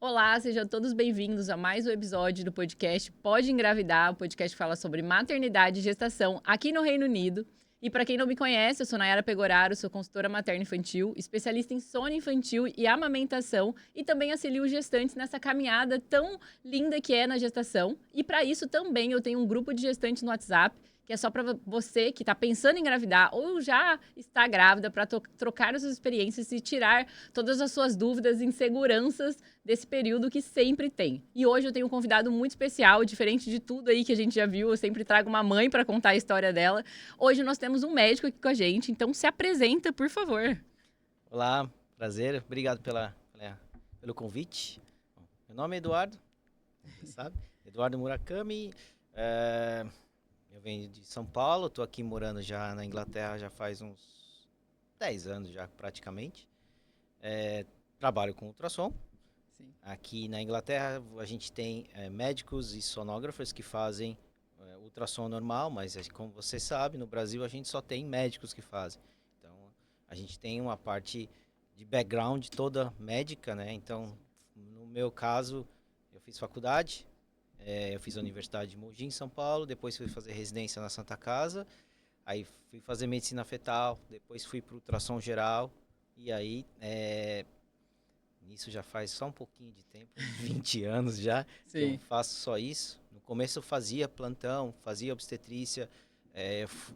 Olá, sejam todos bem-vindos a mais um episódio do podcast Pode Engravidar, o podcast que fala sobre maternidade e gestação aqui no Reino Unido. E para quem não me conhece, eu sou Nayara Pegoraro, sou consultora materno-infantil, especialista em sono infantil e amamentação e também auxilio gestantes nessa caminhada tão linda que é na gestação. E para isso também eu tenho um grupo de gestantes no WhatsApp, que é só para você que está pensando em engravidar ou já está grávida, para trocar as suas experiências e tirar todas as suas dúvidas e inseguranças desse período que sempre tem. E hoje eu tenho um convidado muito especial, diferente de tudo aí que a gente já viu, eu sempre trago uma mãe para contar a história dela. Hoje nós temos um médico aqui com a gente, então se apresenta, por favor. Olá, prazer. Obrigado pelo convite. Bom, meu nome é Eduardo, você sabe? Eduardo Murakami. Eu venho de São Paulo, estou aqui morando já na Inglaterra já faz uns 10 anos já praticamente. Trabalho com ultrassom. Sim. Aqui na Inglaterra a gente tem médicos e sonógrafos que fazem ultrassom normal, mas como você sabe, no Brasil a gente só tem médicos que fazem. Então a gente tem uma parte de background toda médica, né? Então, no meu caso, eu fiz faculdade, eu fiz a Universidade de Mogi em São Paulo, depois fui fazer residência na Santa Casa, aí fui fazer medicina fetal, depois fui para o ultrassom geral, e aí isso já faz só um pouquinho de tempo, 20 anos já, que eu Sim. faço só isso. No começo eu fazia plantão, fazia obstetrícia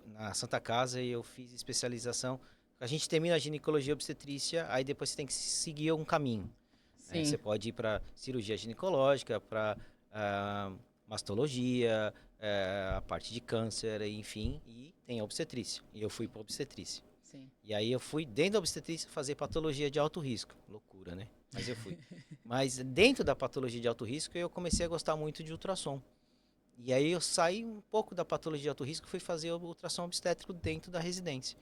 na Santa Casa e eu fiz especialização. A gente termina a ginecologia e obstetrícia, aí depois você tem que seguir um caminho. Você Sim. pode ir para cirurgia ginecológica, para mastologia, a parte de câncer, enfim, e tem a obstetrícia. E eu fui para obstetrícia. Sim. E aí eu fui, dentro da obstetrícia, fazer patologia de alto risco. Loucura, né? Mas eu fui. Mas dentro da patologia de alto risco, eu comecei a gostar muito de ultrassom. E aí eu saí um pouco da patologia de alto risco e fui fazer o ultrassom obstétrico dentro da residência.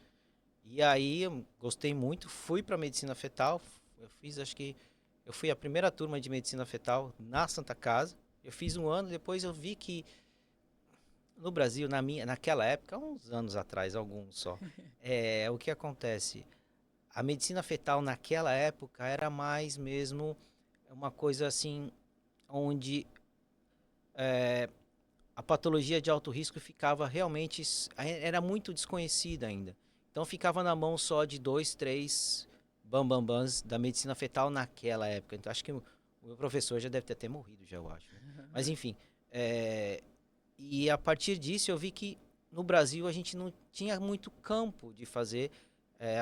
E aí eu gostei muito, fui para medicina fetal. Eu fiz, acho que eu fui a primeira turma de medicina fetal na Santa Casa. Eu fiz um ano, depois eu vi que no Brasil, naquela época, uns anos atrás, alguns só, o que acontece? A medicina fetal naquela época era mais mesmo uma coisa assim, onde a patologia de alto risco ficava realmente, era muito desconhecida ainda. Então ficava na mão só de 2, 3 bambambãs da medicina fetal naquela época. Então acho que o meu professor já deve ter até morrido, já eu acho. Né? Mas enfim, e a partir disso eu vi que no Brasil a gente não tinha muito campo de fazer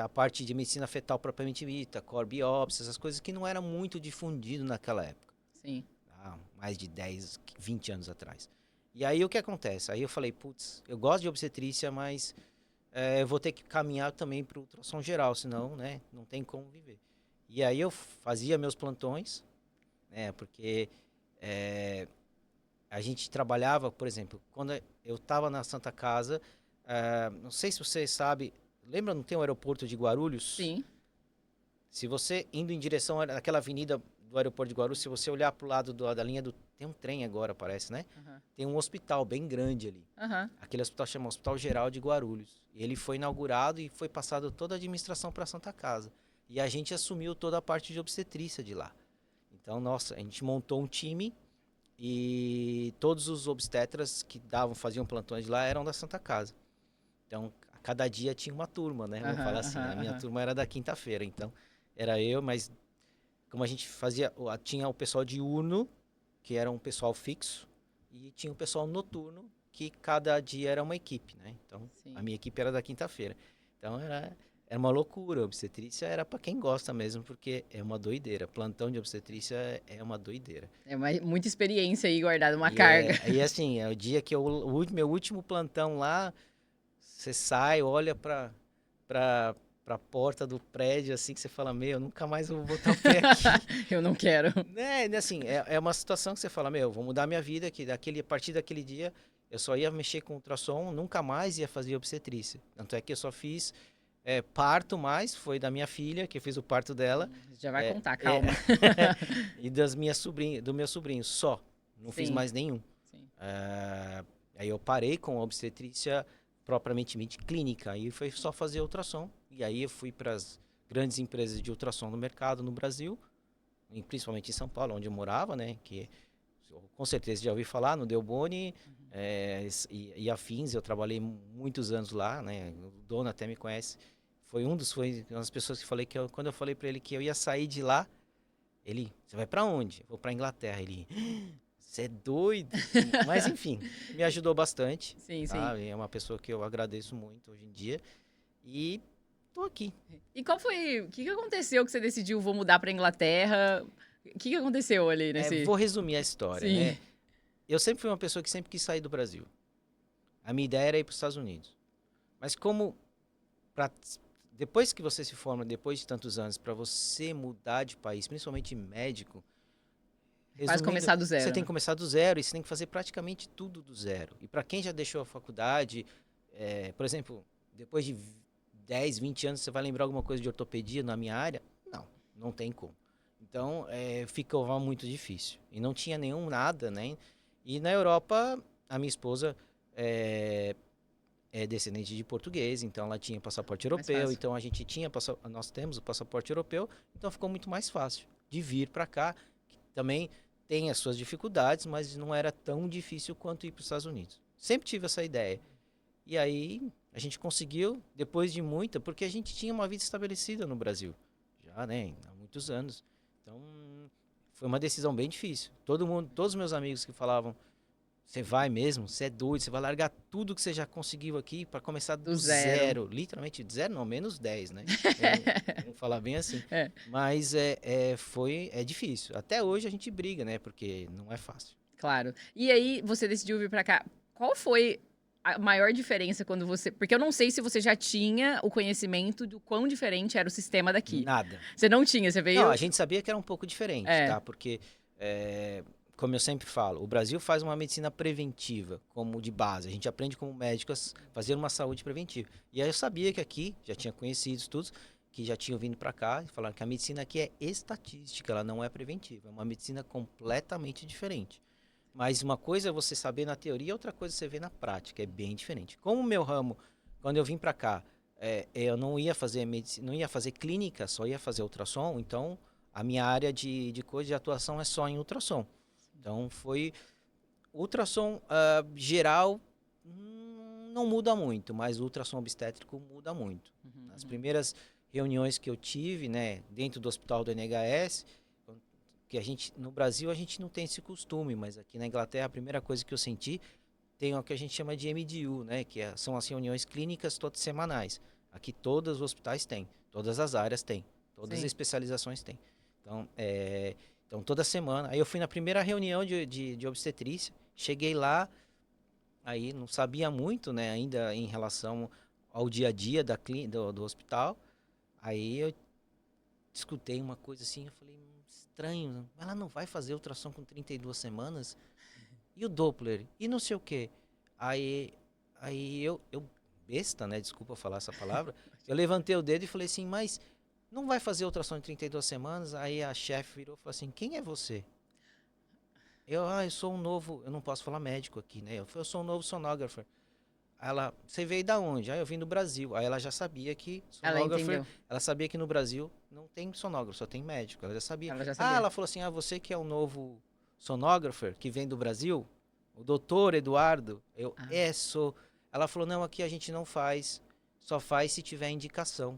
a parte de medicina fetal propriamente dita, core biópsia, essas coisas que não era muito difundido naquela época. Sim. Há mais de 10, 20 anos atrás. E aí o que acontece? Aí eu falei, putz, eu gosto de obstetrícia, mas eu vou ter que caminhar também para o ultrassom geral, senão, né, não tem como viver. E aí eu fazia meus plantões, né, porque a gente trabalhava, por exemplo, quando eu estava na Santa Casa, não sei se você sabe, lembra, não tem o aeroporto de Guarulhos? Sim. Se você indo em direção àquela avenida do aeroporto de Guarulhos, se você olhar para o lado da linha do... Tem um trem agora, parece, né? Aham. Tem um hospital bem grande ali. Aham. Aquele hospital chama Hospital Geral de Guarulhos. Ele foi inaugurado e foi passado toda a administração para a Santa Casa. E a gente assumiu toda a parte de obstetrícia de lá. Então, nossa, a gente montou um time e todos os obstetras que faziam plantões de lá eram da Santa Casa. Então, a cada dia tinha uma turma, né? Vamos Aham. falar assim. A minha Aham. turma era da quinta-feira, então era eu, mas como a gente fazia, tinha o pessoal diurno, que era um pessoal fixo, e tinha o pessoal noturno, que cada dia era uma equipe, né? Então, a Sim. minha equipe era da quinta-feira. Então, era uma loucura. A obstetrícia era para quem gosta mesmo, porque é uma doideira. Plantão de obstetrícia é uma doideira. É muita experiência aí guardada, uma E carga. assim, é o dia que meu último plantão lá, você sai, olha pra porta do prédio, assim, que você fala, meu, nunca mais vou botar o pé aqui. Eu não quero. Né, assim, é uma situação que você fala, meu, vou mudar minha vida, que a partir daquele dia eu só ia mexer com ultrassom, nunca mais ia fazer obstetrícia. Tanto é que eu só fiz parto mais, foi da minha filha, que eu fiz o parto dela, Já vai é, contar, é, calma. e das minhas sobrinhas, do meu sobrinho, só. Não fiz Sim. mais nenhum. Sim. Aí eu parei com a obstetrícia propriamente clínica, aí foi só fazer ultrassom. E aí eu fui para as grandes empresas de ultrassom no mercado no Brasil, principalmente em São Paulo, onde eu morava, né? Que com certeza já ouvi falar no Delboni e afins. Eu trabalhei muitos anos lá, né? O dono até me conhece. Foi uma das pessoas que falei que quando eu falei para ele que eu ia sair de lá, você vai para onde? Eu vou para Inglaterra. Ele, você é doido? Mas enfim, me ajudou bastante. Sim, Tá? sim. É uma pessoa que eu agradeço muito hoje em dia. E tô aqui. E qual foi, o que que aconteceu que você decidiu, vou mudar pra Inglaterra? O que que aconteceu ali nesse... Vou resumir a história, Sim. né? Eu sempre fui uma pessoa que sempre quis sair do Brasil. A minha ideia era ir para os Estados Unidos. Mas pra, depois que você se forma, depois de tantos anos, para você mudar de país, principalmente médico, Quase resumindo, começar do você zero, tem né? que começar do zero e você tem que fazer praticamente tudo do zero. E para quem já deixou a faculdade, por exemplo, depois de 10, 20 anos, você vai lembrar alguma coisa de ortopedia na minha área? Não, não tem como. Então, ficava muito difícil. E não tinha nada, né? E na Europa, a minha esposa é descendente de português, então ela tinha passaporte Mais europeu, fácil. então nós temos o passaporte europeu, então ficou muito mais fácil de vir para cá, que também tem as suas dificuldades, mas não era tão difícil quanto ir para os Estados Unidos. Sempre tive essa ideia. E aí a gente conseguiu, depois de muita, porque a gente tinha uma vida estabelecida no Brasil, já, né, há muitos anos. Então, foi uma decisão bem difícil. Todos os meus amigos que falavam, você vai mesmo? Você é doido? Você vai largar tudo que você já conseguiu aqui para começar Do do zero. zero. Literalmente, de zero não, menos 10, né? Vamos falar bem assim. É, Mas é difícil. Até hoje a gente briga, né? Porque não é fácil. claro. E aí, você decidiu vir pra cá. Qual foi a maior diferença quando você... Porque eu não sei se você já tinha o conhecimento do quão diferente era o sistema daqui. Nada. Você não tinha, você Não, veio... a gente sabia que era um pouco diferente, É, tá? Porque, como eu sempre falo, o Brasil faz uma medicina preventiva, como de base. A gente aprende como médicos fazer uma saúde preventiva. E aí eu sabia que aqui, já tinha conhecido estudos, que já tinham vindo para cá e falaram que a medicina aqui é estatística, ela não é preventiva. É uma medicina completamente diferente. Mas uma coisa é você saber na teoria, outra coisa é você ver na prática, é bem diferente. Como o meu ramo, quando eu vim para cá, eu não ia fazer medicina, não ia fazer clínica, só ia fazer ultrassom, então a minha área de coisa de atuação é só em ultrassom. Então foi ultrassom geral, não muda muito, mas o ultrassom obstétrico muda muito. Nas primeiras reuniões que eu tive, né, dentro do hospital do NHS, que no Brasil a gente não tem esse costume, mas aqui na Inglaterra a primeira coisa que eu senti tem o que a gente chama de MDU, né, que são as reuniões clínicas todas semanais. Aqui todos os hospitais têm, todas as áreas têm, todas as sim. especializações têm. Então toda semana. Aí eu fui na primeira reunião de obstetrícia, cheguei lá, aí não sabia muito, né, ainda em relação ao dia a dia do hospital. Aí eu escutei uma coisa assim, eu falei, estranho, ela não vai fazer ultrassom com 32 semanas? E o Doppler? E não sei o quê. Aí eu besta, né, desculpa falar essa palavra, eu levantei o dedo e falei assim, mas não vai fazer ultrassom em 32 semanas? Aí a chefe virou e falou assim, quem é você? Eu sou um novo, eu não posso falar médico aqui, né? Eu sou um novo sonógrafo. Aí você veio da onde? Aí eu vim do Brasil. Aí ela já sabia que Ela sonógrafo, entendeu. ela sabia que no Brasil não tem sonógrafo, só tem médico. Ela já sabia. Ela já sabia. Ela falou assim: você que é o novo sonógrafo que vem do Brasil, o doutor Eduardo, sou. Ela falou: não, aqui a gente não faz, só faz se tiver indicação.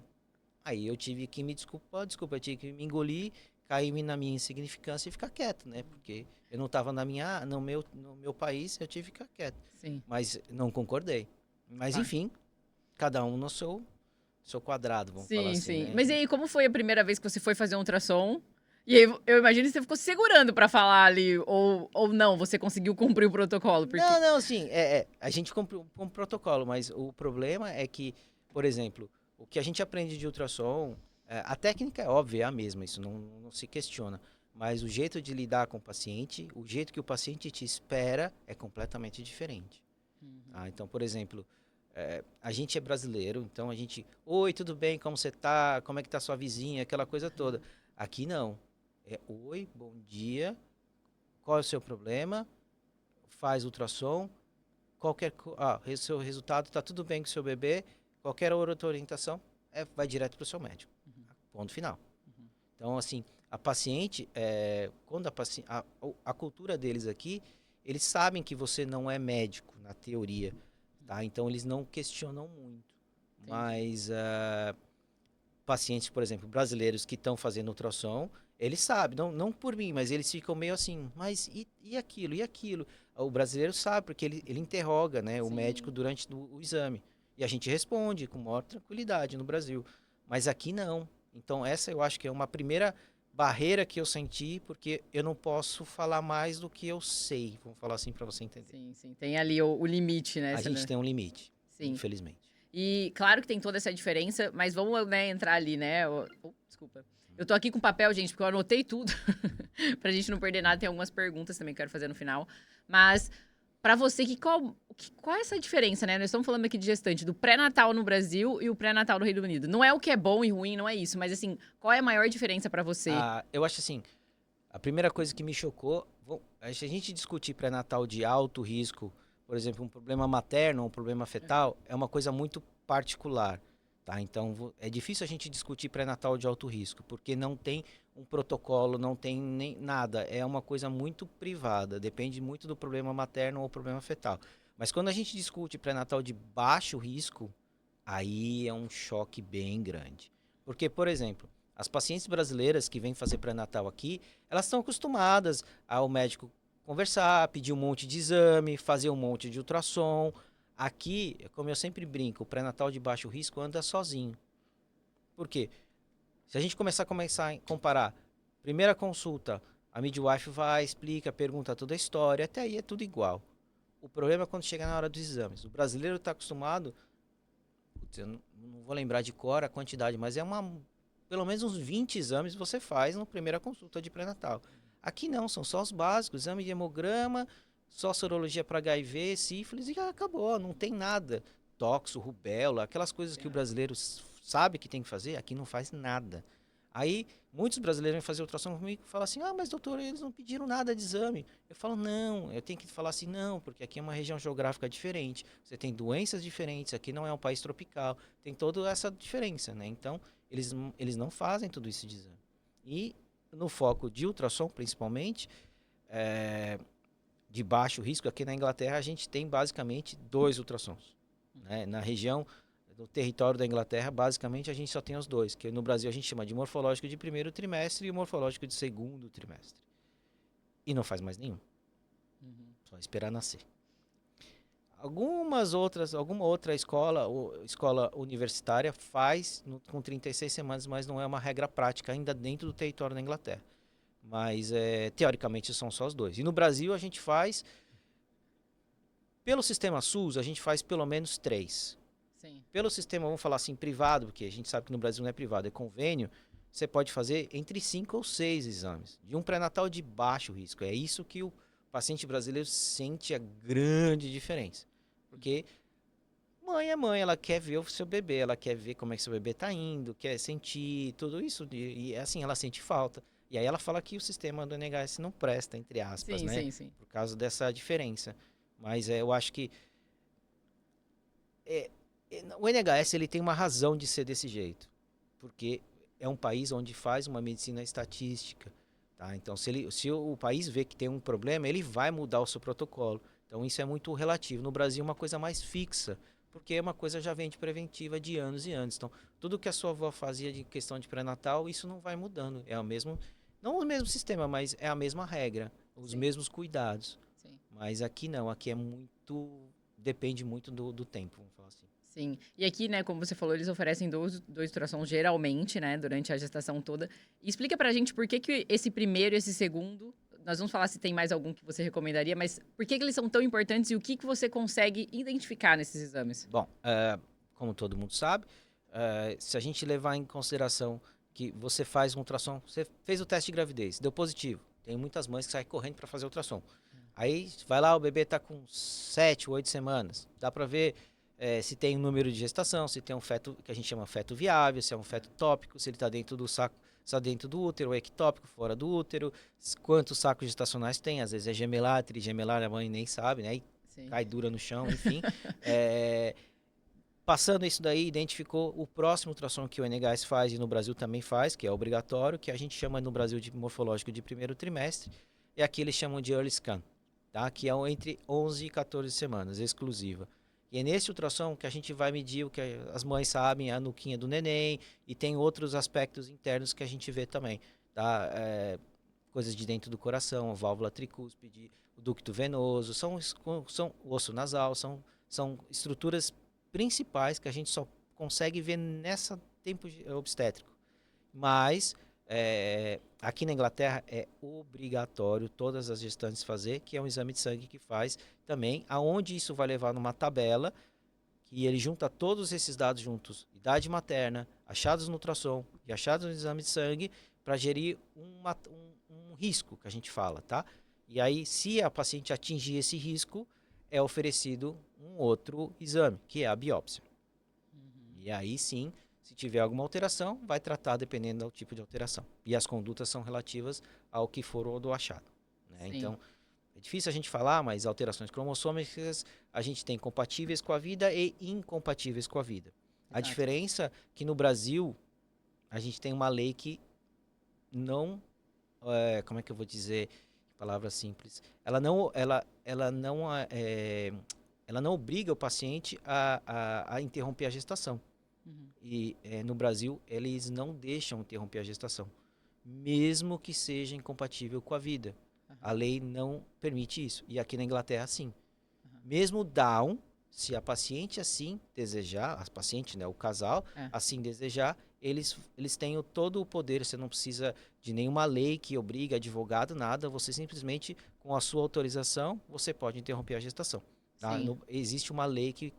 Aí eu tive que me desculpar, eu tive que me engolir, cair na minha insignificância e ficar quieto, né? Porque eu não estava no meu país, eu tive que ficar quieto. Sim. Mas não concordei. Mas Claro. enfim, cada um no seu quadrado, vamos falar Sim, assim, sim. né? Mas e aí, como foi a primeira vez que você foi fazer um ultrassom? E aí, eu imagino que você ficou segurando pra falar ali, ou não, você conseguiu cumprir o protocolo, porque... Não, assim, a gente cumpre um protocolo, mas o problema é que, por exemplo, o que a gente aprende de ultrassom, a técnica é óbvia, é a mesma, isso não se questiona. Mas o jeito de lidar com o paciente, o jeito que o paciente te espera é completamente diferente. Tá? Então, por exemplo, a gente é brasileiro, então a gente... Oi, tudo bem? Como você tá? Como é que tá sua vizinha? Aquela coisa toda. Aqui não. Oi, bom dia, qual é o seu problema? Faz ultrassom, seu resultado está tudo bem com o seu bebê, qualquer outra orientação, vai direto para o seu médico. Ponto final. Então, assim, a paciente, quando a cultura deles aqui, eles sabem que você não é médico, na teoria, tá? Então, eles não questionam muito. Entendi. Mas pacientes, por exemplo, brasileiros que estão fazendo ultrassom, eles sabem, não por mim, mas eles ficam meio assim, mas e aquilo, e aquilo? O brasileiro sabe, porque ele interroga, né, o Sim. médico durante o exame. E a gente responde com maior tranquilidade no Brasil. Mas aqui não. Então, essa eu acho que é uma primeira barreira que eu senti, porque eu não posso falar mais do que eu sei. Vamos falar assim para você entender. Sim, sim. Tem ali o limite, né? A gente tem um limite, Sim. infelizmente. E claro que tem toda essa diferença, mas vamos, né, entrar ali, né? Desculpa. Eu tô aqui com papel, gente, porque eu anotei tudo. Pra gente não perder nada. Tem algumas perguntas também que eu quero fazer no final. Mas, pra você, qual é essa diferença, né? Nós estamos falando aqui de gestante, do pré-natal no Brasil e o pré-natal no Reino Unido. Não é o que é bom e ruim, não é isso. Mas, assim, qual é a maior diferença pra você? Eu acho assim, a primeira coisa que me chocou, se a gente discutir pré-natal de alto risco, por exemplo, um problema materno ou um problema fetal, é uma coisa muito particular, tá? Então, é difícil a gente discutir pré-natal de alto risco, porque não tem um protocolo, não tem nem nada, é uma coisa muito privada, depende muito do problema materno ou problema fetal. Mas quando a gente discute pré-natal de baixo risco, aí é um choque bem grande. Porque, por exemplo, as pacientes brasileiras que vêm fazer pré-natal aqui, elas estão acostumadas ao médico conversar, pedir um monte de exame, fazer um monte de ultrassom. Aqui, como eu sempre brinco, o pré-natal de baixo risco anda sozinho. Por quê? Se a gente começar a comparar, primeira consulta, a midwife vai, explica, pergunta toda a história, até aí é tudo igual. O problema é quando chega na hora dos exames. O brasileiro está acostumado, eu não vou lembrar de cor a quantidade, mas pelo menos uns 20 exames você faz na primeira consulta de pré-natal. Aqui não, são só os básicos, exame de hemograma, só sorologia para HIV, sífilis e acabou, não tem nada. Toxo, rubéola, aquelas coisas que o brasileiro sabe que tem que fazer, aqui não faz nada. Aí, muitos brasileiros vêm fazer ultrassom comigo e falam assim, mas doutor, eles não pediram nada de exame. Eu falo, não, eu tenho que falar assim, não, porque aqui é uma região geográfica diferente, você tem doenças diferentes, aqui não é um país tropical, tem toda essa diferença, né? Então, eles não fazem tudo isso de exame. E no foco de ultrassom, principalmente, de baixo risco, aqui na Inglaterra a gente tem basicamente 2 ultrassons. Né? Na região do território da Inglaterra, basicamente a gente só tem os 2, que no Brasil a gente chama de morfológico de primeiro trimestre e morfológico de segundo trimestre. E não faz mais nenhum. Só esperar nascer. Alguma outra escola universitária faz com 36 semanas, mas não é uma regra prática ainda dentro do território da Inglaterra. Mas, teoricamente, são só os 2. E no Brasil, a gente faz, pelo sistema SUS, a gente faz pelo menos 3. Sim. Pelo sistema, vamos falar assim, privado, porque a gente sabe que no Brasil não é privado, é convênio, você pode fazer entre 5 ou 6 exames. De um pré-natal de baixo risco. É isso que o paciente brasileiro sente a grande diferença. Porque mãe é mãe, ela quer ver o seu bebê, ela quer ver como é que seu bebê está indo, quer sentir tudo isso, e assim, ela sente falta. E aí ela fala que o sistema do NHS não presta, entre aspas, Sim, né? sim. Por causa dessa diferença. Mas eu acho que o NHS ele tem uma razão de ser desse jeito. Porque é um país onde faz uma medicina estatística. Tá? Então, se o país vê que tem um problema, ele vai mudar o seu protocolo. Então, isso é muito relativo. No Brasil, é uma coisa mais fixa, porque é uma coisa já vem de preventiva de anos e anos. Então, tudo que a sua avó fazia de questão de pré-natal, isso não vai mudando. É o mesmo, não o mesmo sistema, mas é a mesma regra, os mesmos cuidados. Sim. Mas aqui não, aqui depende muito do tempo, vamos falar assim. Sim. E aqui, né, como você falou, eles oferecem dois ultrassons geralmente, né, durante a gestação toda. E explica pra gente por que esse primeiro e esse segundo, nós vamos falar se tem mais algum que você recomendaria, mas por que eles são tão importantes e o que você consegue identificar nesses exames? Bom, como todo mundo sabe, se a gente levar em consideração que você faz um ultrassom, você fez o teste de gravidez, deu positivo. Tem muitas mães que saem correndo para fazer ultrassom. Aí vai lá, o bebê está com 7, 8 semanas. Dá para ver se tem um número de gestação, se tem um feto que a gente chama feto viável, se é um feto tópico, se ele está dentro do saco, só dentro do útero, ectópico, fora do útero, quantos sacos gestacionais tem, às vezes é gemelar, trigemelar, a mãe nem sabe, né? E cai dura no chão, enfim. Passando isso daí, identificou o próximo ultrassom que o NHS faz e no Brasil também faz, que é obrigatório, que a gente chama no Brasil de morfológico de primeiro trimestre, e aqui eles chamam de early scan, tá? Que é entre 11 e 14 semanas, exclusiva. E é nesse ultrassom que a gente vai medir o que as mães sabem, a nuquinha do neném, e tem outros aspectos internos que a gente vê também, tá? Coisas de dentro do coração, válvula tricúspide, o ducto venoso, são o osso nasal, são estruturas principais que a gente só consegue ver nessa tempo obstétrico. Mas aqui na Inglaterra é obrigatório todas as gestantes fazer, que é um exame de sangue que faz também, aonde isso vai levar numa tabela, que ele junta todos esses dados juntos, idade materna, achados no ultrassom e achados no exame de sangue, para gerir um risco que a gente fala, tá? E aí, se a paciente atingir esse risco, é oferecido um outro exame, que é a biópsia. E aí sim, se tiver alguma alteração, vai tratar dependendo do tipo de alteração. E as condutas são relativas ao que for o do achado, né? Então, é difícil a gente falar, mas alterações cromossômicas a gente tem compatíveis com a vida e incompatíveis com a vida. Exato. A diferença é que no Brasil, a gente tem uma lei que não... como é que eu vou dizer? Palavra simples. Ela não obriga o paciente a interromper a gestação. E no Brasil, eles não deixam interromper a gestação, mesmo que seja incompatível com a vida. A lei não permite isso. E aqui na Inglaterra, sim. Mesmo Down, se a paciente assim desejar, a paciente, né, o casal, assim desejar, eles têm todo o poder. Você não precisa de nenhuma lei que obriga advogado, nada. Você simplesmente, com a sua autorização, você pode interromper a gestação. Tá? Existe uma lei que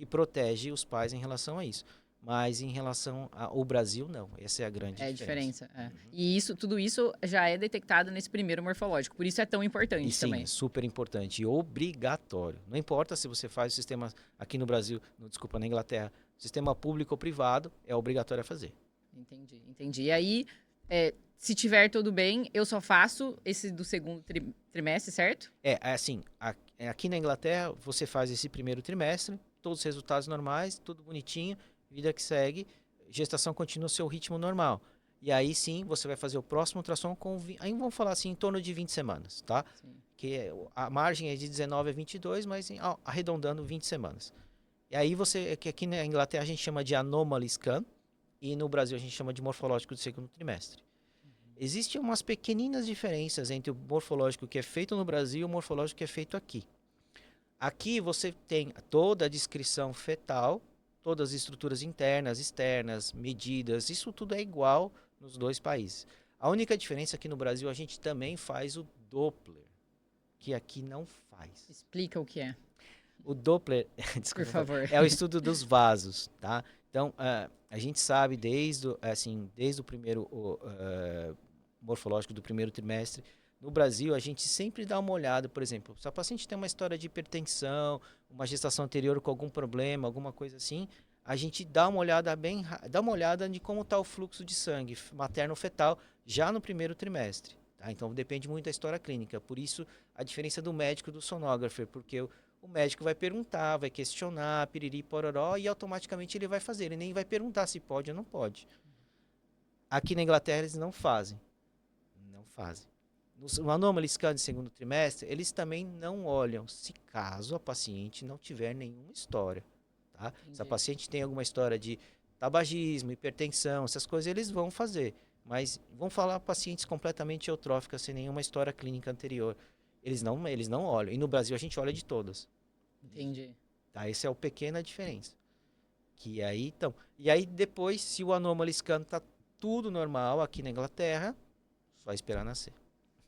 protege os pais em relação a isso. Mas em relação ao Brasil, não. Essa é a grande diferença. E tudo isso já é detectado nesse primeiro morfológico. Por isso é tão importante também. Sim, super importante e obrigatório. Não importa se você faz o sistema aqui no Brasil, na Inglaterra, sistema público ou privado, é obrigatório a fazer. Entendi. E aí, se tiver tudo bem, eu só faço esse do segundo trimestre, certo? Aqui na Inglaterra, você faz esse primeiro trimestre, todos os resultados normais, tudo bonitinho, vida que segue, gestação continua o seu ritmo normal. E aí sim, você vai fazer o próximo ultrassom aí vamos falar assim, em torno de 20 semanas, tá? Sim. Que a margem é de 19 a 22, mas arredondando 20 semanas. E aí que aqui na Inglaterra a gente chama de anomaly scan, e no Brasil a gente chama de morfológico do segundo trimestre. Existem umas pequeninas diferenças entre o morfológico que é feito no Brasil e o morfológico que é feito aqui. Aqui você tem toda a descrição fetal, todas as estruturas internas, externas, medidas, isso tudo é igual nos dois países. A única diferença é que no Brasil a gente também faz o Doppler, que aqui não faz. Explica o que é. O Doppler, desculpa, por favor, é o estudo dos vasos, tá? Então, a gente sabe desde o primeiro morfológico do primeiro trimestre. No Brasil, a gente sempre dá uma olhada, por exemplo, se a paciente tem uma história de hipertensão, uma gestação anterior com algum problema, alguma coisa assim, a gente dá uma olhada de como está o fluxo de sangue materno-fetal já no primeiro trimestre. Tá? Então, depende muito da história clínica. Por isso, a diferença do médico e do sonógrafo, porque o médico vai perguntar, vai questionar, piriri, pororó, e automaticamente ele vai fazer. Ele nem vai perguntar se pode ou não pode. Aqui na Inglaterra, eles não fazem. Não fazem. No anomaly scan de segundo trimestre, eles também não olham se caso a paciente não tiver nenhuma história. Tá? Se a paciente tem alguma história de tabagismo, hipertensão, essas coisas, eles vão fazer. Mas vão falar pacientes completamente eutróficas, sem nenhuma história clínica anterior. Eles não olham. E no Brasil a gente olha de todas. Entendi. Tá? Essa é a pequena diferença. E aí depois, se o anomaly scan tá tudo normal aqui na Inglaterra, só esperar nascer.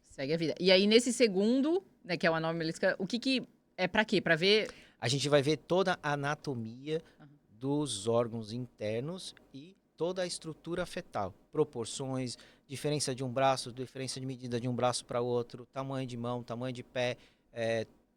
Segue a vida. E aí, nesse segundo, né, que é o anomaly scan, o que é pra quê? Pra ver... A gente vai ver toda a anatomia dos órgãos internos e toda a estrutura fetal. Proporções, diferença de um braço, diferença de medida de um braço para outro, tamanho de mão, tamanho de pé,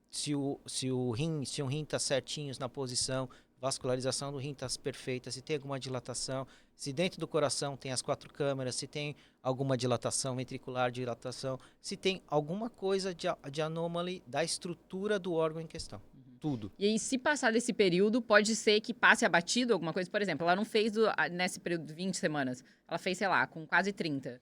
se o rim está certinho na posição, vascularização do rim está perfeita, se tem alguma dilatação, se dentro do coração tem as 4 câmaras, se tem alguma dilatação ventricular, dilatação, se tem alguma coisa de anomaly da estrutura do órgão em questão. tudo. E aí, se passar desse período, pode ser que passe abatido alguma coisa? Por exemplo, ela não fez nesse período de 20 semanas. Ela fez, sei lá, com quase 30.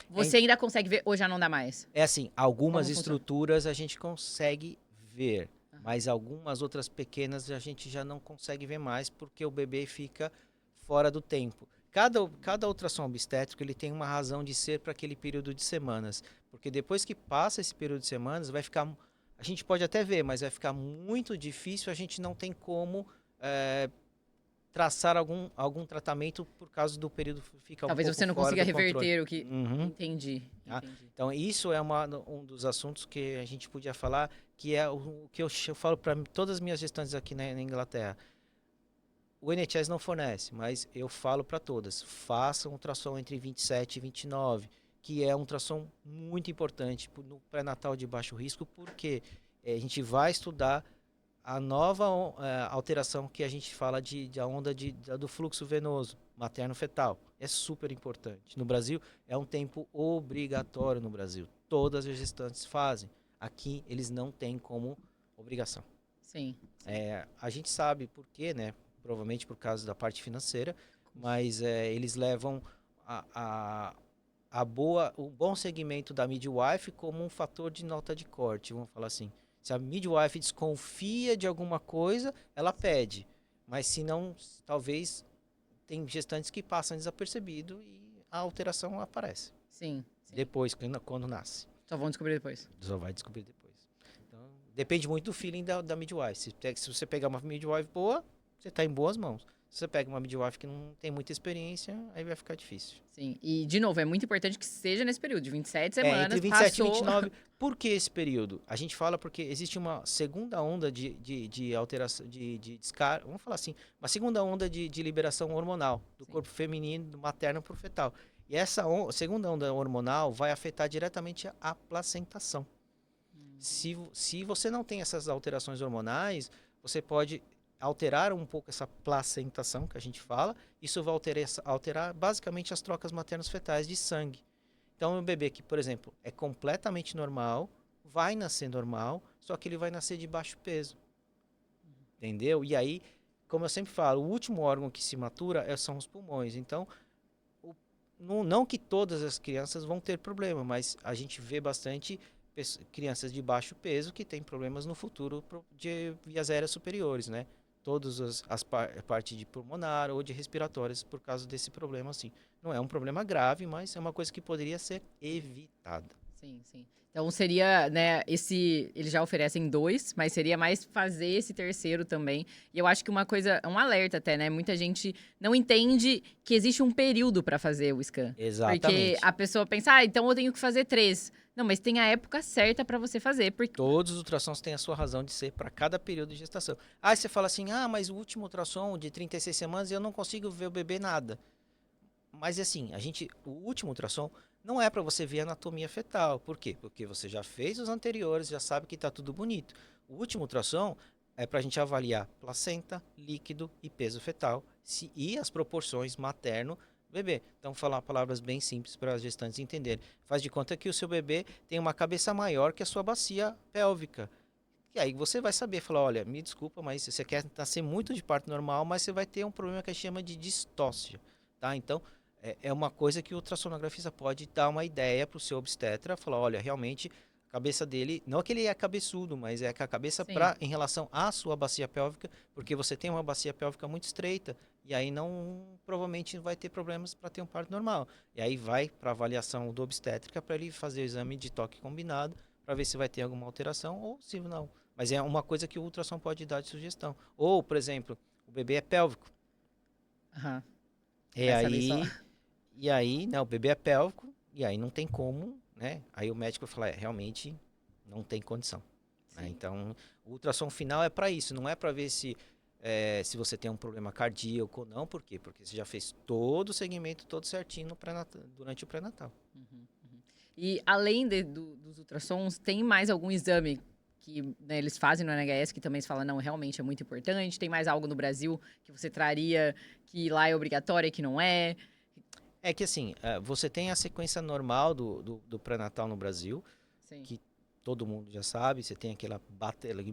Você ainda consegue ver ou já não dá mais? É assim, algumas Como funciona? estruturas a gente consegue ver, Aham. mas algumas outras pequenas a gente já não consegue ver mais porque o bebê fica fora do tempo. Cada ultrassom obstétrico ele tem uma razão de ser para aquele período de semanas, porque depois que passa esse período de semanas vai ficar, a gente pode até ver, mas vai ficar muito difícil, a gente não tem como traçar algum tratamento por causa do período ficar um Talvez pouco você não fora consiga do controle. reverter o que. Uhum. Entendi, Tá? entendi. Então, isso é um dos assuntos que a gente podia falar, que é o que eu falo para todas as minhas gestantes aqui na Inglaterra. O NHS não fornece, mas eu falo para todas, façam um ultrassom entre 27 e 29, que é um ultrassom muito importante no pré-natal de baixo risco, porque a gente vai estudar a nova alteração que a gente fala de a onda do fluxo venoso materno-fetal. É super importante. No Brasil, é um tempo obrigatório no Brasil. Todas as gestantes fazem. Aqui, eles não têm como obrigação. Sim. A gente sabe por quê, né? Provavelmente por causa da parte financeira, mas eles levam o bom segmento da midwife como um fator de nota de corte, vamos falar assim. Se a midwife desconfia de alguma coisa, ela pede. Mas se não, talvez tem gestantes que passam desapercebido e a alteração aparece. Sim. Depois, quando nasce. Só vão descobrir depois. Só vai descobrir depois. Então, depende muito do feeling da midwife. Se você pegar uma midwife boa, você está em boas mãos. Se você pega uma midwife que não tem muita experiência, aí vai ficar difícil. Sim. E, de novo, é muito importante que seja nesse período, de 27 semanas. Entre 27 passou... e 29. Por que esse período? A gente fala porque existe uma segunda onda de alteração, de descarga, vamos falar assim, uma segunda onda de liberação hormonal do corpo feminino, do materno para o fetal. E essa segunda onda hormonal vai afetar diretamente a placentação. Se você não tem essas alterações hormonais, você pode alterar um pouco essa placentação que a gente fala. Isso vai alterar basicamente as trocas maternos fetais de sangue. Então, um bebê que, por exemplo, é completamente normal, vai nascer normal, só que ele vai nascer de baixo peso. Entendeu? E aí, como eu sempre falo, o último órgão que se matura são os pulmões. Então, não que todas as crianças vão ter problema, mas a gente vê bastante crianças de baixo peso que têm problemas no futuro de vias aéreas superiores, né? Todas as partes de pulmonar ou de respiratórias por causa desse problema, assim. Não é um problema grave, mas é uma coisa que poderia ser evitada. Sim, sim. Então seria, né, eles já oferecem 2, mas seria mais fazer esse terceiro também. E eu acho que uma coisa, um alerta até, né? Muita gente não entende que existe um período para fazer o scan. Exatamente. Porque a pessoa pensa, então eu tenho que fazer 3. Não, mas tem a época certa para você fazer. Porque... Todos os ultrassons têm a sua razão de ser para cada período de gestação. Aí você fala assim, mas o último ultrassom de 36 semanas eu não consigo ver o bebê nada. Mas assim, o último ultrassom não é para você ver a anatomia fetal. Por quê? Porque você já fez os anteriores, já sabe que está tudo bonito. O último ultrassom é para a gente avaliar placenta, líquido e peso fetal e as proporções materno-bebê. Então, falar palavras bem simples para as gestantes entenderem. Faz de conta que o seu bebê tem uma cabeça maior que a sua bacia pélvica. E aí você vai saber, falar, olha, me desculpa, mas você quer nascer muito de parto normal, mas você vai ter um problema que a gente chama de distócia. Tá? Então, é uma coisa que o ultrassonografista pode dar uma ideia para o seu obstetra, falar, olha, realmente a cabeça dele, não que ele é cabeçudo, mas é que a cabeça em relação à sua bacia pélvica, porque você tem uma bacia pélvica muito estreita, e aí provavelmente vai ter problemas para ter um parto normal. E aí vai para a avaliação do obstétrica para ele fazer o exame de toque combinado, para ver se vai ter alguma alteração ou se não. Mas é uma coisa que o ultrassom pode dar de sugestão. Ou, por exemplo, o bebê é pélvico. Aham. E aí, né, o bebê é pélvico, e aí não tem como, né? Aí o médico fala, realmente não tem condição. Né? Então, o ultrassom final é para isso, não é para ver se você tem um problema cardíaco ou não. Por quê? Porque você já fez todo o segmento, todo certinho durante o pré-natal. E além dos ultrassons, tem mais algum exame que, né, eles fazem no NHS que também se fala, não, realmente é muito importante? Tem mais algo no Brasil que você traria que lá é obrigatório e que não é? É que assim, você tem a sequência normal do pré-natal no Brasil, Sim. que todo mundo já sabe, você tem aquele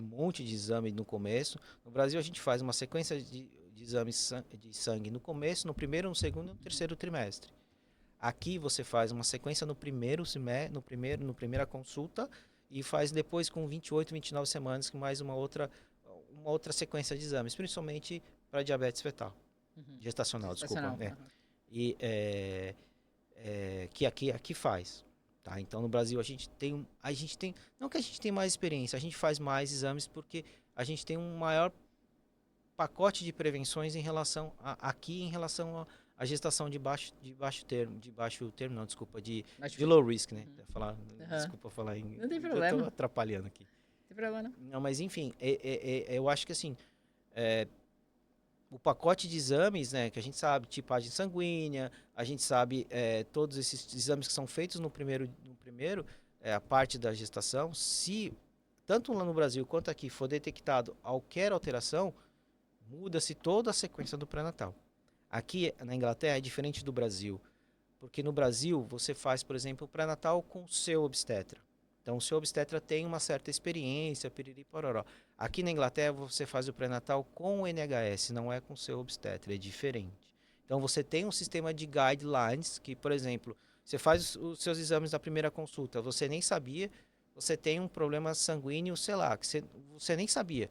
monte de exame no começo. No Brasil, a gente faz uma sequência de exames de sangue no começo, no primeiro, no segundo e no terceiro trimestre. Aqui você faz uma sequência no primeiro semestre, no primeira consulta, e faz depois com 28, 29 semanas, com mais uma outra sequência de exames, principalmente para diabetes fetal. Gestacional, desculpa. E que aqui faz. Tá? Então no Brasil a gente tem, não que a gente tem mais experiência, a gente faz mais exames porque a gente tem um maior pacote de prevenções em relação a gestação de baixo termo, não, desculpa, de low risk, né? Falar, desculpa falar em... Não tem problema. Eu tô atrapalhando aqui. Não tem problema, não. Não, mas enfim, eu acho que assim, o pacote de exames, né, que a gente sabe, tipagem sanguínea, a gente sabe todos esses exames que são feitos no primeiro a parte da gestação, se tanto lá no Brasil quanto aqui for detectado qualquer alteração, muda-se toda a sequência do pré-natal. Aqui na Inglaterra é diferente do Brasil, porque no Brasil você faz, por exemplo, o pré-natal com o seu obstetra. Então o seu obstetra tem uma certa experiência, piriri pororó. Aqui na Inglaterra você faz o pré-natal com o NHS, não é com o seu obstetra, é diferente. Então você tem um sistema de guidelines que, por exemplo, você faz os seus exames na primeira consulta, você nem sabia, você tem um problema sanguíneo, sei lá, que você nem sabia.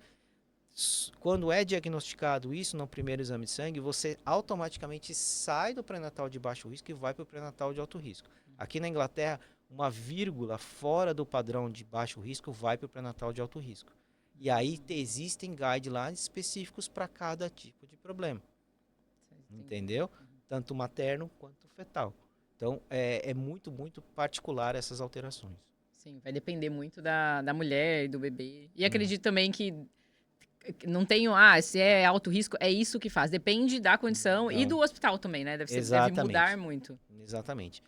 Quando é diagnosticado isso no primeiro exame de sangue, você automaticamente sai do pré-natal de baixo risco e vai para o pré-natal de alto risco. Aqui na Inglaterra, uma vírgula fora do padrão de baixo risco vai para o pré-natal de alto risco. E aí existem guidelines específicos para cada tipo de problema. Entendeu? Tanto materno quanto fetal. Então, é muito, muito particular essas alterações. Sim, vai depender muito da mulher e do bebê. E acredito também que não tenho, se é alto risco, é isso que faz. Depende da condição e do hospital também, né? Deve mudar muito. Exatamente.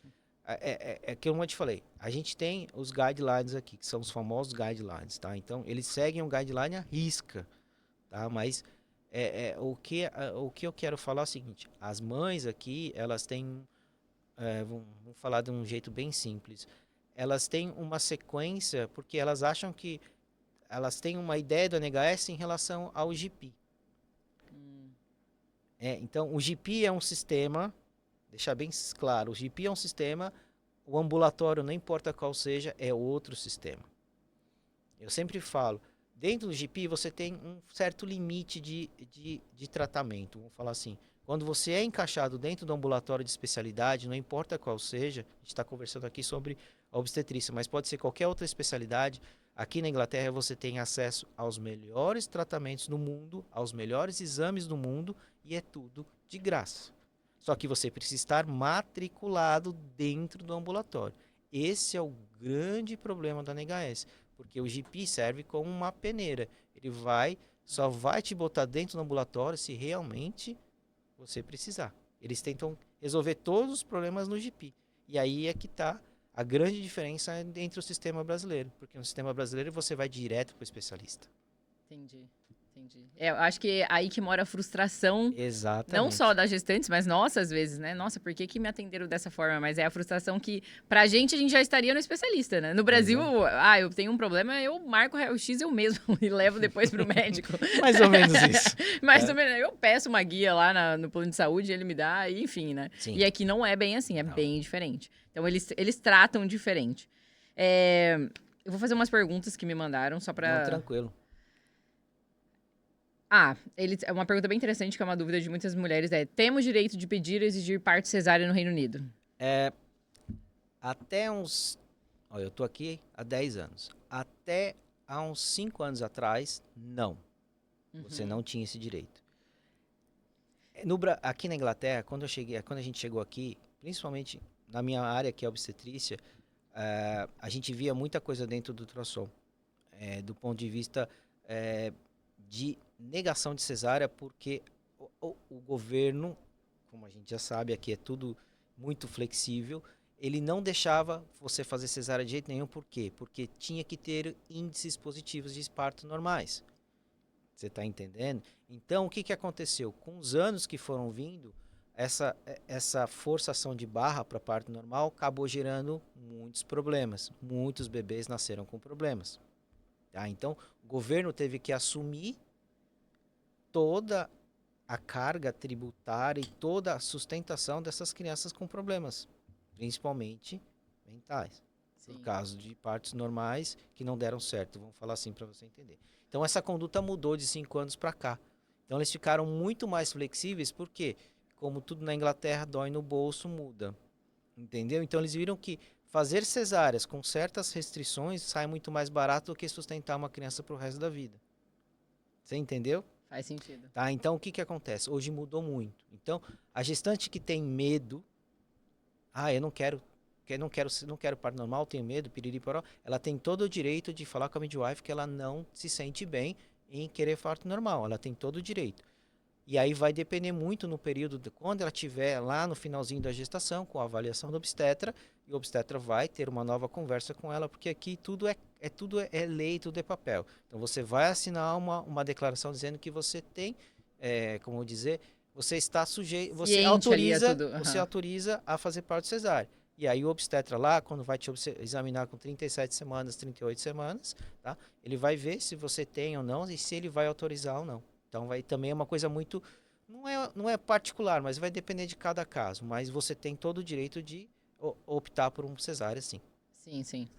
É que eu te falei, a gente tem os guidelines aqui, que são os famosos guidelines, tá? Então, eles seguem um guideline à risca, tá? Mas o que eu quero falar é o seguinte, as mães aqui, elas têm, vamos falar de um jeito bem simples, elas têm uma sequência, porque elas acham que elas têm uma ideia do NHS em relação ao GP. Então, o GP é um sistema, deixar bem claro, o GP é um sistema, o ambulatório, não importa qual seja, é outro sistema. Eu sempre falo, dentro do GP você tem um certo limite de tratamento, vamos falar assim. Quando você é encaixado dentro do ambulatório de especialidade, não importa qual seja, a gente está conversando aqui sobre a obstetrícia, mas pode ser qualquer outra especialidade. Aqui na Inglaterra você tem acesso aos melhores tratamentos do mundo, aos melhores exames do mundo e é tudo de graça. Só que você precisa estar matriculado dentro do ambulatório. Esse é o grande problema da NHS, porque o GP serve como uma peneira. Ele só vai te botar dentro do ambulatório se realmente você precisar. Eles tentam resolver todos os problemas no GP. E aí é que está a grande diferença entre o sistema brasileiro. Porque no sistema brasileiro você vai direto para o especialista. Entendi. Eu acho que é aí que mora a frustração. Exatamente. Não só das gestantes, mas nossa, às vezes, né? Nossa, por que me atenderam dessa forma? Mas é a frustração que, pra gente, a gente já estaria no especialista, né? No Brasil, eu tenho um problema, eu marco o raio-x eu mesmo e levo depois pro médico. Mais ou menos isso. Mais ou menos. Eu peço uma guia lá no plano de saúde, ele me dá, e enfim, né? Sim. E aqui não é bem assim, é bem diferente. Então, eles tratam diferente. Eu vou fazer umas perguntas que me mandaram, só pra... Não, tranquilo. É uma pergunta bem interessante, que é uma dúvida de muitas mulheres, temos direito de pedir e exigir parto cesárea no Reino Unido? Até uns... eu tô aqui há 10 anos. Até há uns 5 anos atrás, não. Você não tinha esse direito. Aqui na Inglaterra, quando a gente chegou aqui, principalmente na minha área, que é obstetrícia, a gente via muita coisa dentro do ultrassom. Do ponto de vista de negação de cesárea, porque o governo, como a gente já sabe, aqui é tudo muito flexível, ele não deixava você fazer cesárea de jeito nenhum. Por quê? Porque tinha que ter índices positivos de parto normais. Você está entendendo? Então, o que aconteceu? Com os anos que foram vindo, essa forçação de barra para parto normal acabou gerando muitos problemas. Muitos bebês nasceram com problemas. Tá? Então, o governo teve que assumir toda a carga tributária e toda a sustentação dessas crianças com problemas, principalmente mentais, por Sim. causa de partos normais que não deram certo. Vamos falar assim para você entender. Então, essa conduta mudou de 5 anos para cá. Então, eles ficaram muito mais flexíveis, porque, como tudo na Inglaterra, dói no bolso, muda. Entendeu? Então, eles viram que fazer cesáreas com certas restrições sai muito mais barato do que sustentar uma criança para o resto da vida. Você entendeu? Faz sentido. Tá? Então, o que acontece? Hoje mudou muito. Então, a gestante que tem medo, eu não quero parto normal, tenho medo, piriri poró, ela tem todo o direito de falar com a midwife que ela não se sente bem em querer parto normal. Ela tem todo o direito. E aí vai depender muito no período de quando ela estiver lá no finalzinho da gestação, com a avaliação do obstetra, e o obstetra vai ter uma nova conversa com ela, porque aqui tudo é lei, tudo é papel. Então você vai assinar uma declaração dizendo que você tem, como dizer, você está sujeito, Ciente ali é tudo. você autoriza a fazer parto cesárea. E aí o obstetra lá, quando vai te examinar com 37 semanas, 38 semanas, tá? Ele vai ver se você tem ou não e se ele vai autorizar ou não. Então vai também é uma coisa muito não é particular, mas vai depender de cada caso, mas você tem todo o direito de optar por um cesárea, sim. Sim, sim.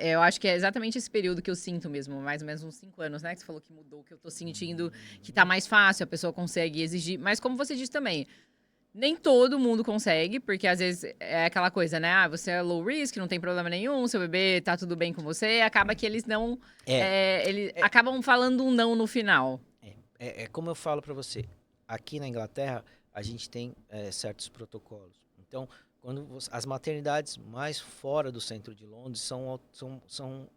Eu acho que é exatamente esse período que eu sinto mesmo, mais ou menos uns 5 anos, né? Que você falou que mudou, que eu tô sentindo que tá mais fácil, a pessoa consegue exigir. Mas como você disse também, nem todo mundo consegue, porque às vezes é aquela coisa, né? Ah, você é low risk, não tem problema nenhum, seu bebê tá tudo bem com você. Acaba que eles não. Eles acabam falando um não no final. É como eu falo para você, aqui na Inglaterra a gente tem certos protocolos. Então, quando as maternidades mais fora do centro de Londres são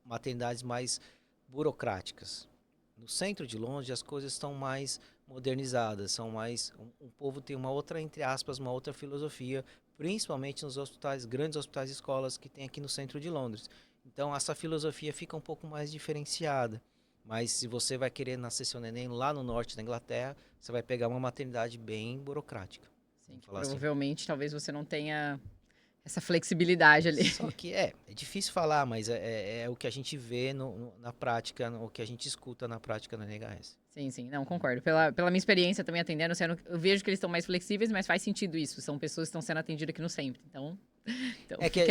maternidades mais burocráticas. No centro de Londres as coisas estão mais modernizadas, são mais o povo tem uma outra, entre aspas, uma outra filosofia, principalmente nos hospitais, grandes hospitais e escolas que tem aqui no centro de Londres. Então essa filosofia fica um pouco mais diferenciada. Mas se você vai querer nascer seu neném lá no norte da Inglaterra, você vai pegar uma maternidade bem burocrática. Sim, que Assim. provavelmente talvez você não tenha essa flexibilidade ali. Só que é difícil falar, mas é o que a gente vê na prática, o que a gente escuta na prática na NHS. Sim, sim, não, concordo. Pela minha experiência também atendendo, eu vejo que eles estão mais flexíveis, mas faz sentido isso. São pessoas que estão sendo atendidas aqui no sempre. Então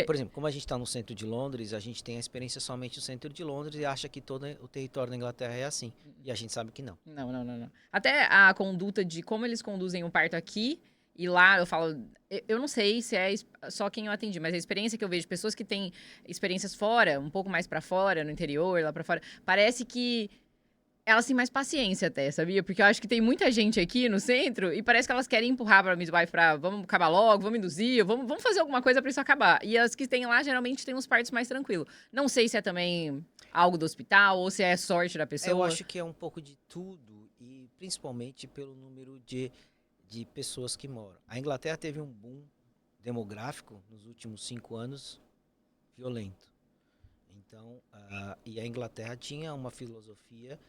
por exemplo, como a gente está no centro de Londres, a gente tem a experiência somente no centro de Londres e acha que todo o território da Inglaterra é assim. E a gente sabe que não. Não. Até a conduta de como eles conduzem o parto aqui e lá, eu falo, eu não sei se é só quem eu atendi, mas a experiência que eu vejo de pessoas que têm experiências fora, um pouco mais pra fora, no interior, lá pra fora, parece que elas têm mais paciência até, sabia? Porque eu acho que tem muita gente aqui no centro e parece que elas querem empurrar pra midwife pra vamos acabar logo, vamos induzir, vamos fazer alguma coisa pra isso acabar. E as que tem lá, geralmente, tem uns partos mais tranquilos. Não sei se é também algo do hospital ou se é sorte da pessoa. Eu acho que é um pouco de tudo e principalmente pelo número de pessoas que moram. A Inglaterra teve um boom demográfico nos últimos 5 anos violento. Então, e a Inglaterra tinha uma filosofia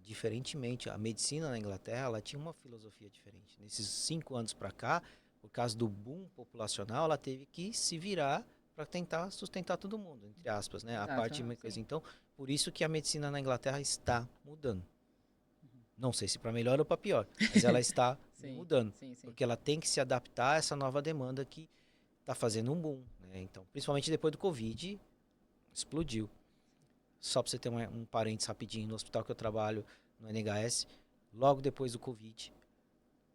diferentemente. A medicina na Inglaterra ela tinha uma filosofia diferente. Nesses 5 anos para cá, por causa do boom populacional, ela teve que se virar para tentar sustentar todo mundo, entre aspas, né? A parte de coisa. Então, por isso que a medicina na Inglaterra está mudando. Não sei se para melhor ou para pior, mas ela está mudando. Sim. Porque ela tem que se adaptar a essa nova demanda que está fazendo um boom. Né? Então, principalmente depois do Covid, explodiu. Só para você ter um parênteses rapidinho, no hospital que eu trabalho, no NHS, logo depois do Covid,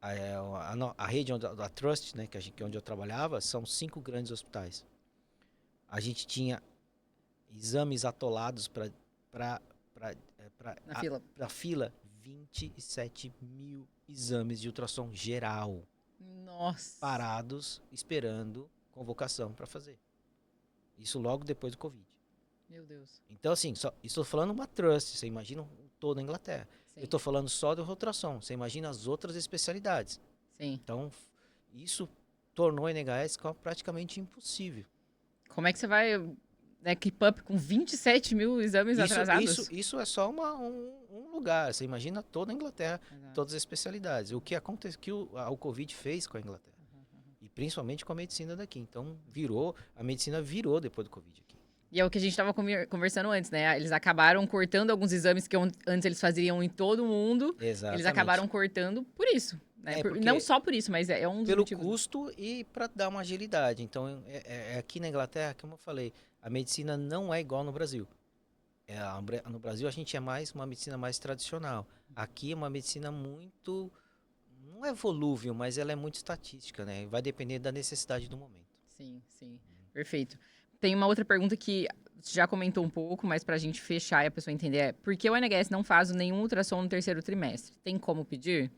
a rede da Trust, né, que é onde eu trabalhava, são 5 grandes hospitais. A gente tinha exames atolados para fila 27 mil exames de ultrassom geral. Nossa. Parados, esperando convocação para fazer. Isso logo depois do Covid. Meu Deus. Então, assim, estou falando uma trust, você imagina toda a Inglaterra. Sim. Eu estou falando só do ultrassom, você imagina as outras especialidades. Sim. Então, isso tornou a NHS praticamente impossível. Como é que você vai né, keep up com 27 mil exames atrasados. Isso é só um lugar. Você imagina toda a Inglaterra, Exato. todas as especialidades. O que acontece que o Covid fez com a Inglaterra. E principalmente com a medicina daqui. Então, a medicina virou depois do Covid aqui. E é o que a gente estava conversando antes, né? Eles acabaram cortando alguns exames que antes eles faziam em todo mundo. Exatamente. Eles acabaram cortando por isso. Né? Porque Não só por isso, mas é um dos pelo motivos. custo e para dar uma agilidade. Então, aqui na Inglaterra, como eu falei, a medicina não é igual no Brasil. No Brasil, a gente é mais uma medicina mais tradicional. Aqui é uma medicina muito... Não é volúvel, mas ela é muito estatística, né? Vai depender da necessidade do momento. Sim, sim. Perfeito. Tem uma outra pergunta que você já comentou um pouco, mas pra gente fechar e a pessoa entender é: por que o NHS não faz nenhum ultrassom no terceiro trimestre? Tem como pedir?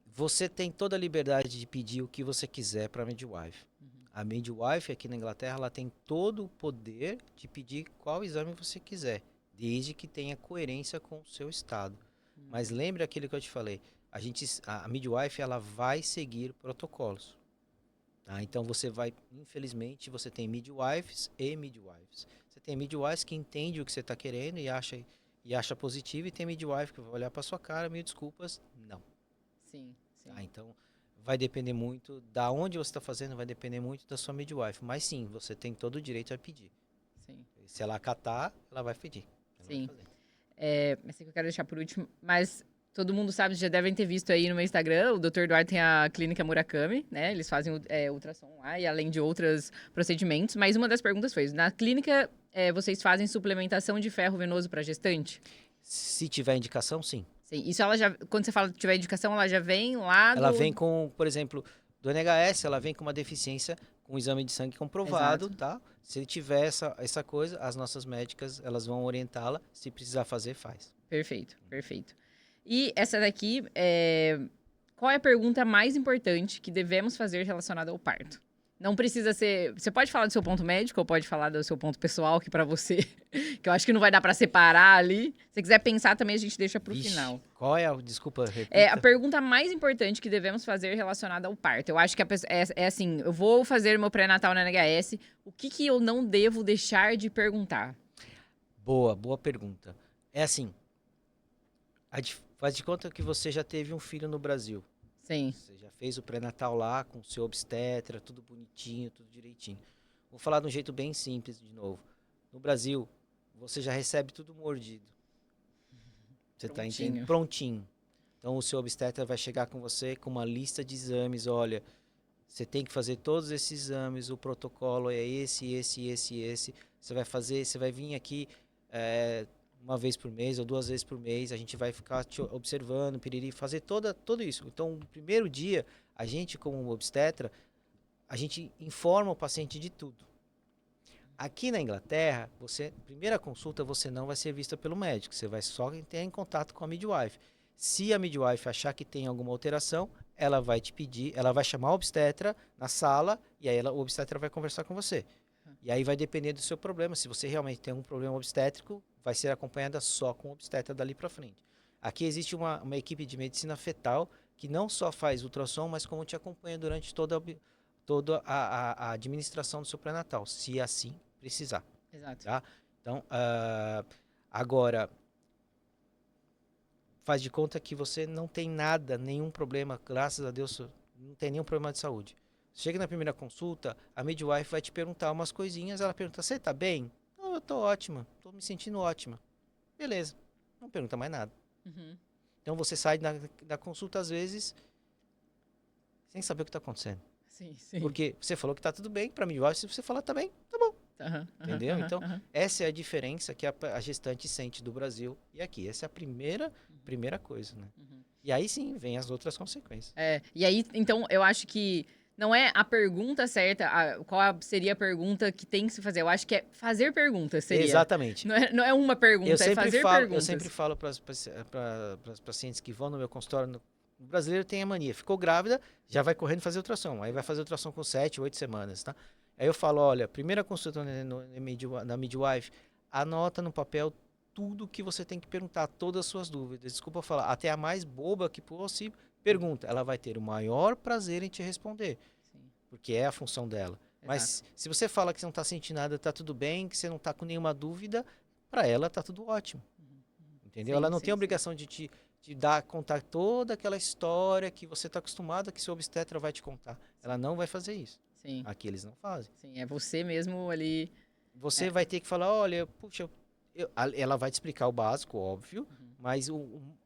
Você tem toda a liberdade de pedir o que você quiser para a midwife. A midwife aqui na Inglaterra, ela tem todo o poder de pedir qual exame você quiser, desde que tenha coerência com o seu estado. Mas lembre aquilo que eu te falei, a midwife ela vai seguir protocolos. Tá? Então infelizmente, você tem midwives e midwives. Você tem midwives que entende o que você está querendo e acha positivo, e tem midwife que vai olhar para sua cara, mil desculpas, não. Sim, sim. Tá? Então, vai depender muito da onde você está fazendo, vai depender muito da sua midwife. Mas sim, você tem todo o direito a pedir. Sim. Se ela acatar, ela vai pedir. Sim. Mas sei que eu quero deixar por último, mas todo mundo sabe, já devem ter visto aí no meu Instagram, o Dr. Eduardo tem a clínica Murakami, né? Eles fazem ultrassom lá, e além de outros procedimentos. Mas uma das perguntas foi, na clínica, vocês fazem suplementação de ferro venoso para gestante? Se tiver indicação, sim. Sim. Isso ela já, quando você fala que tiver indicação, ela já vem lá Ela vem com, por exemplo, do NHS, ela vem com uma deficiência, com um exame de sangue comprovado, Exato. tá? Se ele tiver essa coisa, as nossas médicas, elas vão orientá-la. Se precisar fazer, faz. Perfeito, perfeito. E essa daqui, qual é a pergunta mais importante que devemos fazer relacionada ao parto? Não precisa ser... Você pode falar do seu ponto médico ou pode falar do seu ponto pessoal, que pra você... que eu acho que não vai dar pra separar ali. Se você quiser pensar também, a gente deixa pro final. Qual é a... Desculpa, repita. A pergunta mais importante que devemos fazer relacionada ao parto. Eu acho que é assim, eu vou fazer meu pré-natal na NHS, o que eu não devo deixar de perguntar? Boa pergunta. É assim, faz de conta que você já teve um filho no Brasil. Sim. Você já fez o pré-natal lá com o seu obstetra, tudo bonitinho, tudo direitinho. Vou falar de um jeito bem simples de novo. No Brasil, você já recebe tudo mordido. Você está entendendo? Prontinho. Então, o seu obstetra vai chegar com você com uma lista de exames. Olha, você tem que fazer todos esses exames, o protocolo é esse. Você vai fazer, você vai vir aqui uma vez por mês ou 2 vezes por mês. A gente vai ficar te observando, piriri, fazer tudo isso. Então, no primeiro dia, a gente, como obstetra, a gente informa o paciente de tudo. Aqui na Inglaterra, primeira consulta, você não vai ser vista pelo médico. Você vai só ter em contato com a midwife. Se a midwife achar que tem alguma alteração, ela vai te pedir, ela vai chamar o obstetra na sala e aí o obstetra vai conversar com você. E aí vai depender do seu problema. Se você realmente tem um problema obstétrico, vai ser acompanhada só com o obstetra dali para frente. Aqui existe uma equipe de medicina fetal que não só faz ultrassom, mas como te acompanha durante toda a administração do seu pré-natal, se assim precisar. Exato. Tá? Então, agora, faz de conta que você não tem nada, nenhum problema, graças a Deus, não tem nenhum problema de saúde. Chega na primeira consulta, a midwife vai te perguntar umas coisinhas, ela pergunta, você tá bem? Não, eu tô ótima, tô me sentindo ótima. Beleza, não pergunta mais nada. Uhum. Então você sai da consulta, às vezes, sem saber o que tá acontecendo. Sim, sim. Porque você falou que tá tudo bem, pra midwife, se você falar tá bem, tá bom. Entendeu? Então, essa é a diferença que a gestante sente do Brasil e aqui. Essa é a primeira coisa, né? E aí sim, vem as outras consequências. E aí, então, eu acho que não é a pergunta certa, qual seria a pergunta que tem que se fazer. Eu acho que é fazer perguntas, seria. Exatamente. Não é uma pergunta, é fazer perguntas. Eu sempre falo para as pacientes que vão no meu consultório, o brasileiro tem a mania, ficou grávida, já vai correndo fazer ultrassom. Aí vai fazer ultrassom com 7, 8 semanas, tá? Aí eu falo, olha, primeira consulta na midwife, anota no papel tudo que você tem que perguntar, todas as suas dúvidas. Desculpa falar, até a mais boba que possível, pergunta. Ela vai ter o maior prazer em te responder, porque é a função dela. Mas se você fala que você não tá sentindo nada, tá tudo bem, que você não tá com nenhuma dúvida, para ela tá tudo ótimo. Entendeu? Sim, Ela não sim, tem a obrigação de te contar toda aquela história que você tá acostumado que seu obstetra vai te contar. Ela não vai fazer isso. sim, Aqui eles não fazem. sim. É você mesmo ali. Você É. vai ter que falar, olha, puxa, ela vai te explicar o básico, óbvio, Uhum. mas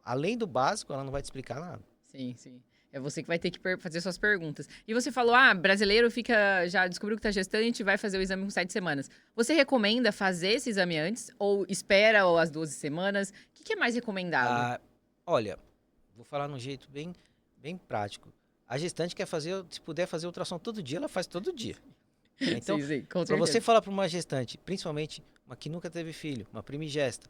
além do básico, ela não vai te explicar nada. Sim, sim. É você que vai ter que fazer suas perguntas. E você falou, brasileiro já descobriu que tá gestante e vai fazer o exame com 7 semanas. Você recomenda fazer esse exame antes? Ou espera as 12 semanas? O que é mais recomendado? Ah, olha, vou falar num jeito bem prático. A gestante quer fazer, se puder fazer ultrassom todo dia, ela faz todo dia. Então, Sim, sim, com para você certeza. falar para uma gestante, principalmente uma que nunca teve filho, uma primigesta,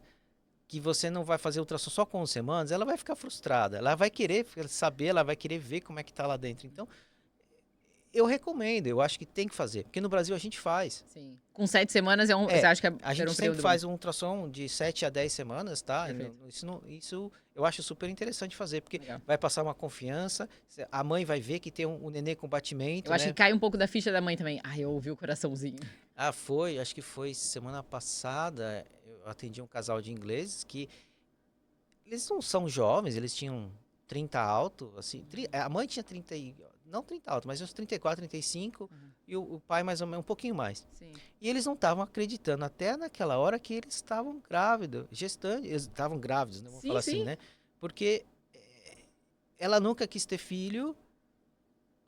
que você não vai fazer ultrassom só com 11 semanas, ela vai ficar frustrada. Ela vai querer saber, ela vai querer ver como é que tá lá dentro. Então, eu recomendo, eu acho que tem que fazer. Porque no Brasil a gente faz. Sim. Com 7 semanas você acha que A será gente um sempre período faz um ultrassom de 7 a 10 semanas, tá? Perfeito. Isso eu acho super interessante fazer, porque Legal. vai passar uma confiança, a mãe vai ver que tem um nenê com batimento, Eu acho né? que cai um pouco da ficha da mãe também. Eu ouvi o coraçãozinho. Acho que foi semana passada, eu atendi um casal de ingleses que eles não são jovens, eles tinham 30 alto, assim, a mãe tinha 30 não 30 alto, mas uns 34, 35, e o pai mais ou menos um pouquinho mais. Sim. E eles não estavam acreditando até naquela hora que eles estavam grávidos, gestantes, eles estavam grávidos, né? Vamos falar assim, né? Porque ela nunca quis ter filho,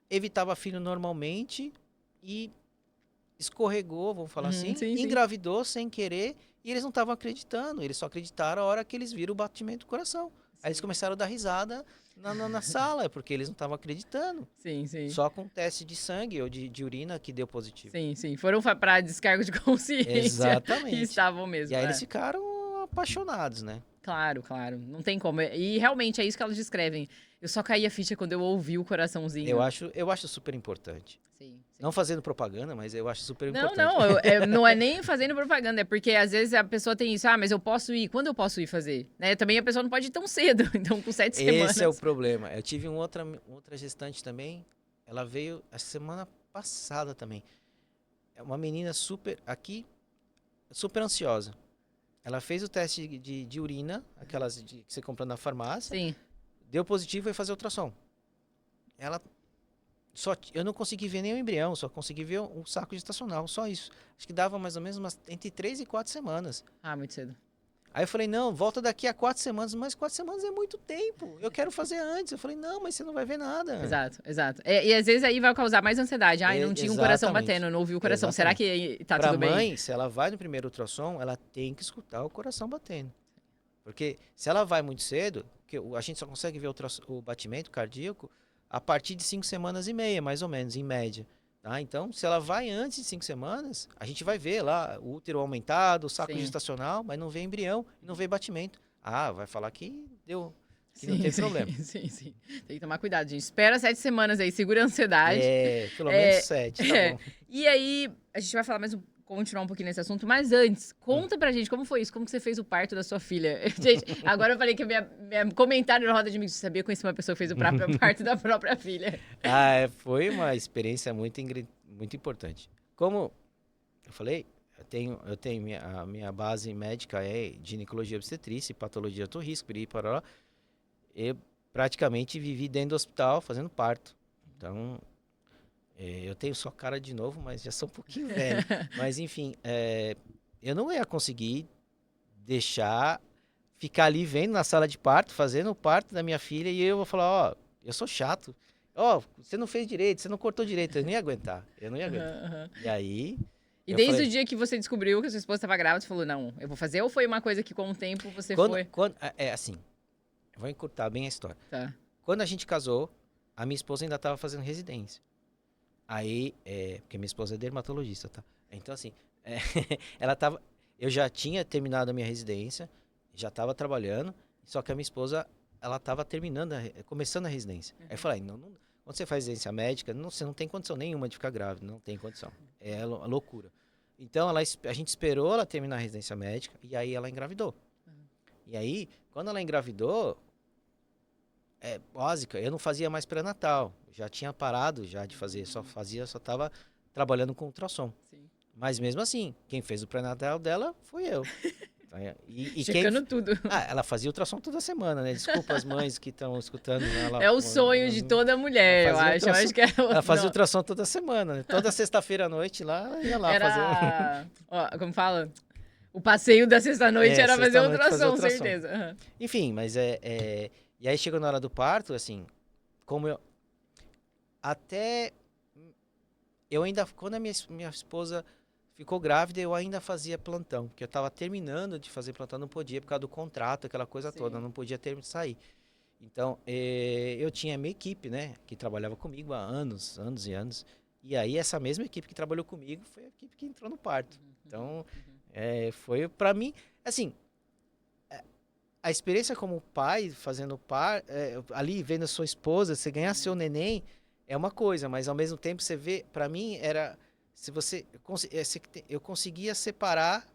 evitava filho normalmente e escorregou, vamos falar assim, Sim, sim. engravidou sem querer e eles não estavam acreditando, eles só acreditaram a hora que eles viram o batimento do coração. Aí eles começaram a dar risada na sala, porque eles não estavam acreditando. Sim, sim. Só com teste de sangue ou de urina que deu positivo. Sim, sim. Foram para descargo de consciência. Exatamente. E estavam mesmo. E aí eles ficaram apaixonados, né? Claro, claro. Não tem como. E realmente é isso que elas descrevem. Eu só caí a ficha quando eu ouvi o coraçãozinho. Eu acho super importante. Sim, sim. Não fazendo propaganda, mas eu acho super importante. Não é nem fazendo propaganda, é porque às vezes a pessoa tem isso, mas eu posso ir, quando eu posso ir fazer? Né? Também a pessoa não pode ir tão cedo, então com 7 semanas. Esse é o problema. Eu tive outra gestante também, ela veio a semana passada também. É uma menina super ansiosa. Ela fez o teste de urina, aquelas que você compra na farmácia. Sim. Deu positivo e foi fazer ultrassom. Eu não consegui ver nem o embrião, só consegui ver um saco gestacional, só isso. Acho que dava mais ou menos entre 3 e 4 semanas. Muito cedo. Aí eu falei, não, volta daqui a 4 semanas, mas 4 semanas é muito tempo. Eu quero fazer antes. Eu falei, não, mas você não vai ver nada. Exato. E às vezes aí vai causar mais ansiedade. Não tinha um coração Exatamente. batendo, não ouvi o coração. Exatamente. Será que tá tudo bem? Pra mãe, se ela vai no primeiro ultrassom, ela tem que escutar o coração batendo. Porque se ela vai muito cedo, porque a gente só consegue ver o batimento cardíaco a partir de 5 semanas e meia, mais ou menos, em média. Tá? Então, se ela vai antes de 5 semanas, a gente vai ver lá o útero aumentado, o saco gestacional, mas não vê embrião e não vê batimento. Vai falar que deu, que não tem problema. Sim. Tem que tomar cuidado, gente. Espera 7 semanas aí, segura a ansiedade. Pelo menos 7, tá bom. E aí, a gente vai falar continuar um pouquinho nesse assunto, mas antes, conta pra gente como foi isso, como que você fez o parto da sua filha. Gente, agora eu falei que minha comentário na roda de amigos, você sabia conhecer uma pessoa que fez o parto da própria filha. Foi uma experiência muito importante. Como eu falei, eu tenho a minha base médica é ginecologia obstetrícia, patologia alto risco, para eu praticamente vivi dentro do hospital fazendo parto. Então, eu tenho só cara de novo, mas já sou um pouquinho velho. Mas, enfim, eu não ia conseguir ficar ali vendo na sala de parto, fazendo o parto da minha filha, e eu vou falar, eu sou chato. Você não fez direito, você não cortou direito. Eu não ia aguentar. E aí... E desde o dia que você descobriu que a sua esposa estava grávida, você falou, não, eu vou fazer? Ou foi uma coisa que com o tempo você foi? Assim, eu vou encurtar bem a história. Tá. Quando a gente casou, a minha esposa ainda estava fazendo residência. Aí, porque minha esposa é dermatologista, tá? Então, assim, eu já tinha terminado a minha residência, já estava trabalhando, só que a minha esposa, ela estava começando a residência. Aí eu falei, não, quando você faz residência médica, você não tem condição nenhuma de ficar grávida, não tem condição. É loucura. Então, a gente esperou ela terminar a residência médica, e aí ela engravidou. E aí, quando ela engravidou, básica, eu não fazia mais pré-natal. Já tinha parado já de fazer, só estava trabalhando com ultrassom. Sim. Mas mesmo assim, quem fez o pré-natal dela foi eu. Checando tudo. Ela fazia ultrassom toda semana, né? Desculpa as mães que estão escutando. Né? É o sonho de toda mulher, eu acho. Eu acho que ela fazia ultrassom toda semana, né? Toda sexta-feira à noite lá, ela ia lá fazer. Ó, como fala? O passeio da sexta-noite era fazer ultrassom, certeza. Uhum. Enfim, mas E aí chegou na hora do parto, assim, como eu... Até... Eu ainda... Quando a minha esposa ficou grávida, eu ainda fazia plantão. Porque eu estava terminando de fazer plantão, não podia, por causa do contrato, aquela coisa toda. Não podia sair. Então, eu tinha minha equipe, né? Que trabalhava comigo há anos e anos. E aí, essa mesma equipe que trabalhou comigo foi a equipe que entrou no parto. Então, foi para mim... Assim, a experiência como pai, fazendo ali, vendo a sua esposa, você ganhar seu neném, é uma coisa. Mas, ao mesmo tempo, você vê... Para mim, era... Eu conseguia separar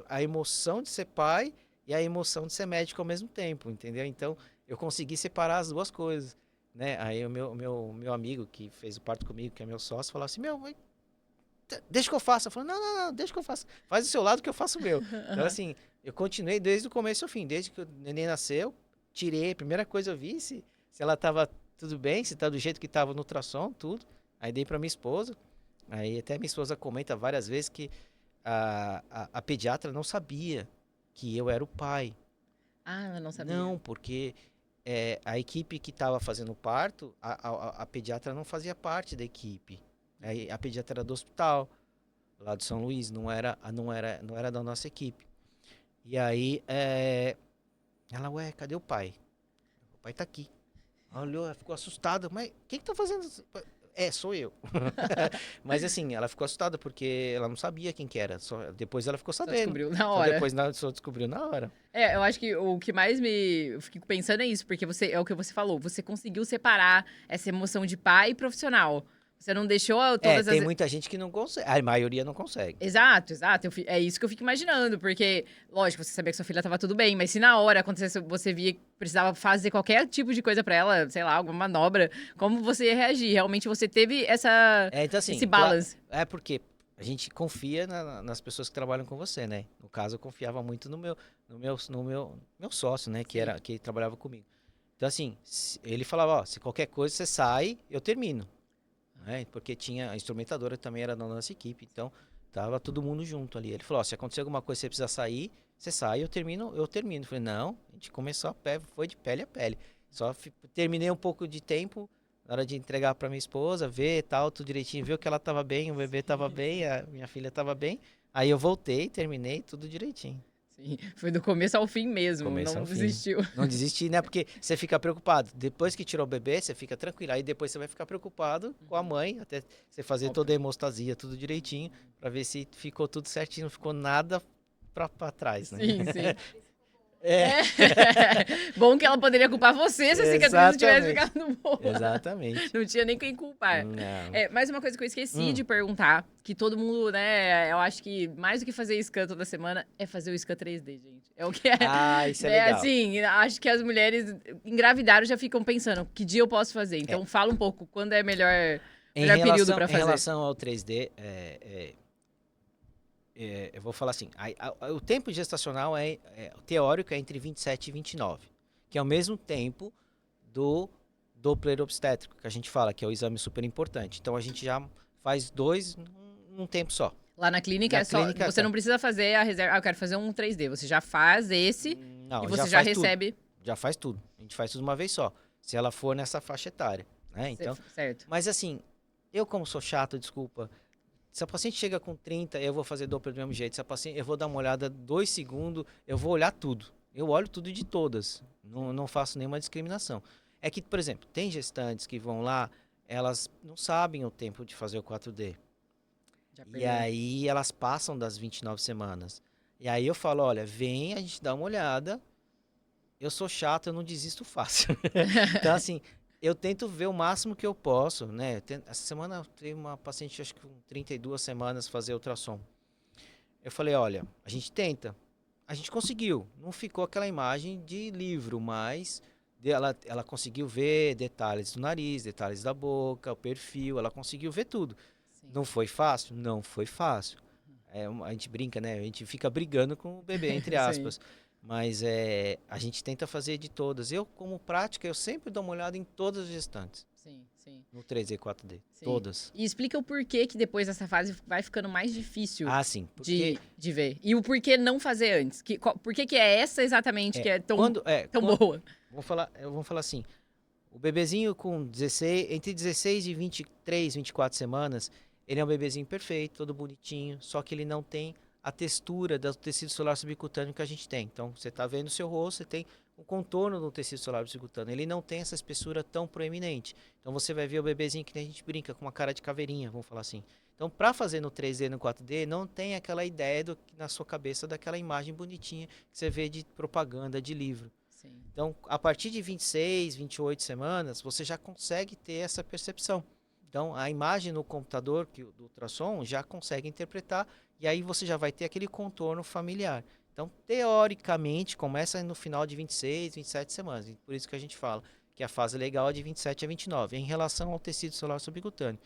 a emoção de ser pai e a emoção de ser médico ao mesmo tempo, entendeu? Então, eu consegui separar as duas coisas, né? Aí o meu amigo que fez o parto comigo, que é meu sócio, falou assim, deixa que eu faça. Eu falei, não, deixa que eu faça. Faz do seu lado que eu faço o meu. Então, assim, eu continuei desde o começo ao fim. Desde que o neném nasceu, tirei. A primeira coisa eu vi se ela tava tudo bem, se tá do jeito que tava no ultrassom, tudo. Aí dei pra minha esposa. Aí até minha esposa comenta várias vezes que a pediatra não sabia que eu era o pai. Ah, ela não sabia? Não, porque a equipe que estava fazendo o parto, a pediatra não fazia parte da equipe. A pediatra era do hospital, lá de São Luís, não era da nossa equipe. E aí, ela, cadê o pai? O pai tá aqui. Olhou, ela ficou assustada. Mas quem que tá fazendo isso? Sou eu. Mas assim, ela ficou assustada porque ela não sabia quem que era. Depois ela ficou sabendo. Só descobriu na hora. Só descobriu na hora. Eu acho que o que mais eu fico pensando é isso, porque é o que você falou, você conseguiu separar essa emoção de pai e profissional. Você não deixou todas tem muita gente que não consegue. A maioria não consegue. Exato. É isso que eu fico imaginando. Porque, lógico, você sabia que sua filha tava tudo bem, mas se na hora acontecesse, você via que precisava fazer qualquer tipo de coisa pra ela, sei lá, alguma manobra, como você ia reagir? Realmente você teve então, assim, esse balance. Porque a gente confia nas pessoas que trabalham com você, né? No caso, eu confiava muito no meu sócio, né? Que trabalhava comigo. Então, assim, ele falava, se qualquer coisa você sai, eu termino. Porque tinha a instrumentadora que também era da nossa equipe, então tava todo mundo junto ali. Ele falou, se acontecer alguma coisa, você precisa sair, você sai, eu termino. Eu falei, não, a gente começou foi de pele a pele. Só terminei um pouco de tempo, na hora de entregar para minha esposa, ver tal, tudo direitinho, viu que ela tava bem, o bebê tava bem, a minha filha tava bem. Aí eu voltei, terminei tudo direitinho. Sim, foi do começo ao fim mesmo, não desistiu. Não desisti, né? Porque você fica preocupado. Depois que tirou o bebê, você fica tranquilo. Aí depois você vai ficar preocupado com a mãe, até você fazer toda a hemostasia, tudo direitinho, pra ver se ficou tudo certinho, não ficou nada pra trás, né? Sim, sim. Bom que ela poderia culpar você se a cicatriz não tivesse ficado boa. Exatamente. Não tinha nem quem culpar. Mais uma coisa que eu esqueci de perguntar, que todo mundo, né, eu acho que mais do que fazer scan toda semana, é fazer o scan 3D, gente. É o que é. Isso é legal. Assim, acho que as mulheres engravidaram já ficam pensando, que dia eu posso fazer? Então fala um pouco, quando é melhor período pra fazer? Em relação ao 3D, eu vou falar assim, o tempo gestacional teórico é entre 27 e 29, que é o mesmo tempo do Doppler obstétrico, que a gente fala, que é o exame super importante. Então, a gente já faz 2 num tempo só. Lá na clínica você não precisa fazer a reserva, eu quero fazer um 3D, você já faz esse e você já recebe... Já faz tudo, a gente faz tudo uma vez só, se ela for nessa faixa etária, né? Então, certo. Mas assim, eu como sou chato, desculpa, se a paciente chega com 30, eu vou fazer Doppler do mesmo jeito. Se a paciente, eu vou dar uma olhada 2 segundos, eu vou olhar tudo. Eu olho tudo de todas. Não faço nenhuma discriminação. É que, por exemplo, tem gestantes que vão lá, elas não sabem o tempo de fazer o 4D. E aí elas passam das 29 semanas. E aí eu falo, olha, vem, a gente dá uma olhada. Eu sou chato, eu não desisto fácil. Então, assim... Eu tento ver o máximo que eu posso, né? Essa semana eu tenho uma paciente, acho que com 32 semanas, fazer ultrassom. Eu falei, olha, a gente tenta. A gente conseguiu. Não ficou aquela imagem de livro, mas ela conseguiu ver detalhes do nariz, detalhes da boca, o perfil, ela conseguiu ver tudo. Não foi fácil? Não foi fácil. A gente brinca, né? A gente fica brigando com o bebê, entre Sim, aspas. Mas a gente tenta fazer de todas. Eu, como prática, eu sempre dou uma olhada em todas as gestantes. sim, sim, No 3D, 4D. sim. Todas. E explica o porquê que depois dessa fase vai ficando mais difícil Ah, sim. Porque de ver. E o porquê não fazer antes. Por que que é essa exatamente que é tão boa? vamos falar assim. O bebezinho com 16, entre 16 e 23, 24 semanas, ele é um bebezinho perfeito, todo bonitinho, só que ele não tem a textura do tecido solar subcutâneo que a gente tem. Então, você está vendo o seu rosto, você tem o contorno do tecido solar subcutâneo. Ele não tem essa espessura tão proeminente. Então, você vai ver o bebezinho que a gente brinca, com uma cara de caveirinha, vamos falar assim. Então, para fazer no 3D, no 4D, não tem aquela ideia na sua cabeça daquela imagem bonitinha que você vê de propaganda, de livro. Sim. Então, a partir de 26, 28 semanas, você já consegue ter essa percepção. Então, a imagem no computador do ultrassom já consegue interpretar e aí você já vai ter aquele contorno familiar. Então, teoricamente, começa no final de 26, 27 semanas. Por isso que a gente fala que a fase legal é de 27 a 29, em relação ao tecido solar subcutâneo.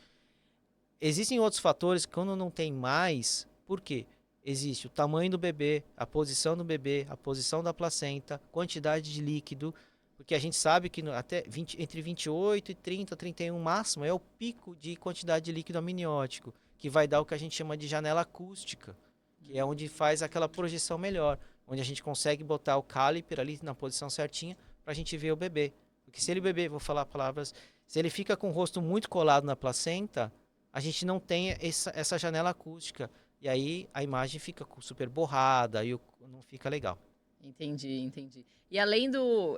Existem outros fatores que quando não tem mais, por quê? Existe o tamanho do bebê, a posição do bebê, a posição da placenta, quantidade de líquido, porque a gente sabe que até entre 28 e 30, 31 máximo é o pico de quantidade de líquido amniótico, que vai dar o que a gente chama de janela acústica, que é onde faz aquela projeção melhor, onde a gente consegue botar o caliper ali na posição certinha para a gente ver o bebê. Porque se ele bebê, vou falar palavras, se ele fica com o rosto muito colado na placenta, a gente não tem essa janela acústica. E aí a imagem fica super borrada e não fica legal. Entendi. E além do...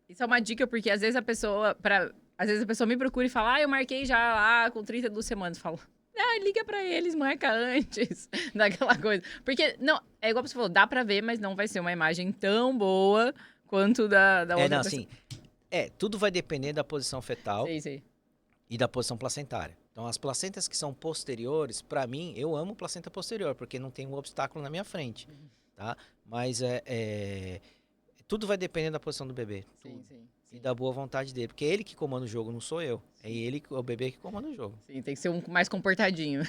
Isso é uma dica, porque às vezes a pessoa... Às vezes a pessoa me procura e fala, eu marquei já lá com 32 semanas. Eu falo, liga pra eles, marca antes, daquela coisa. Porque, não, é igual você falou, dá pra ver, mas não vai ser uma imagem tão boa quanto da outra pessoa. Assim, tudo vai depender da posição fetal Sim. e da posição placentária. Então, as placentas que são posteriores, para mim, eu amo placenta posterior, porque não tem um obstáculo na minha frente, tá? Mas tudo vai depender da posição do bebê. Sim. E da boa vontade dele, porque é ele que comanda o jogo, não sou eu. É o bebê que comanda o jogo. Sim, tem que ser um mais comportadinho.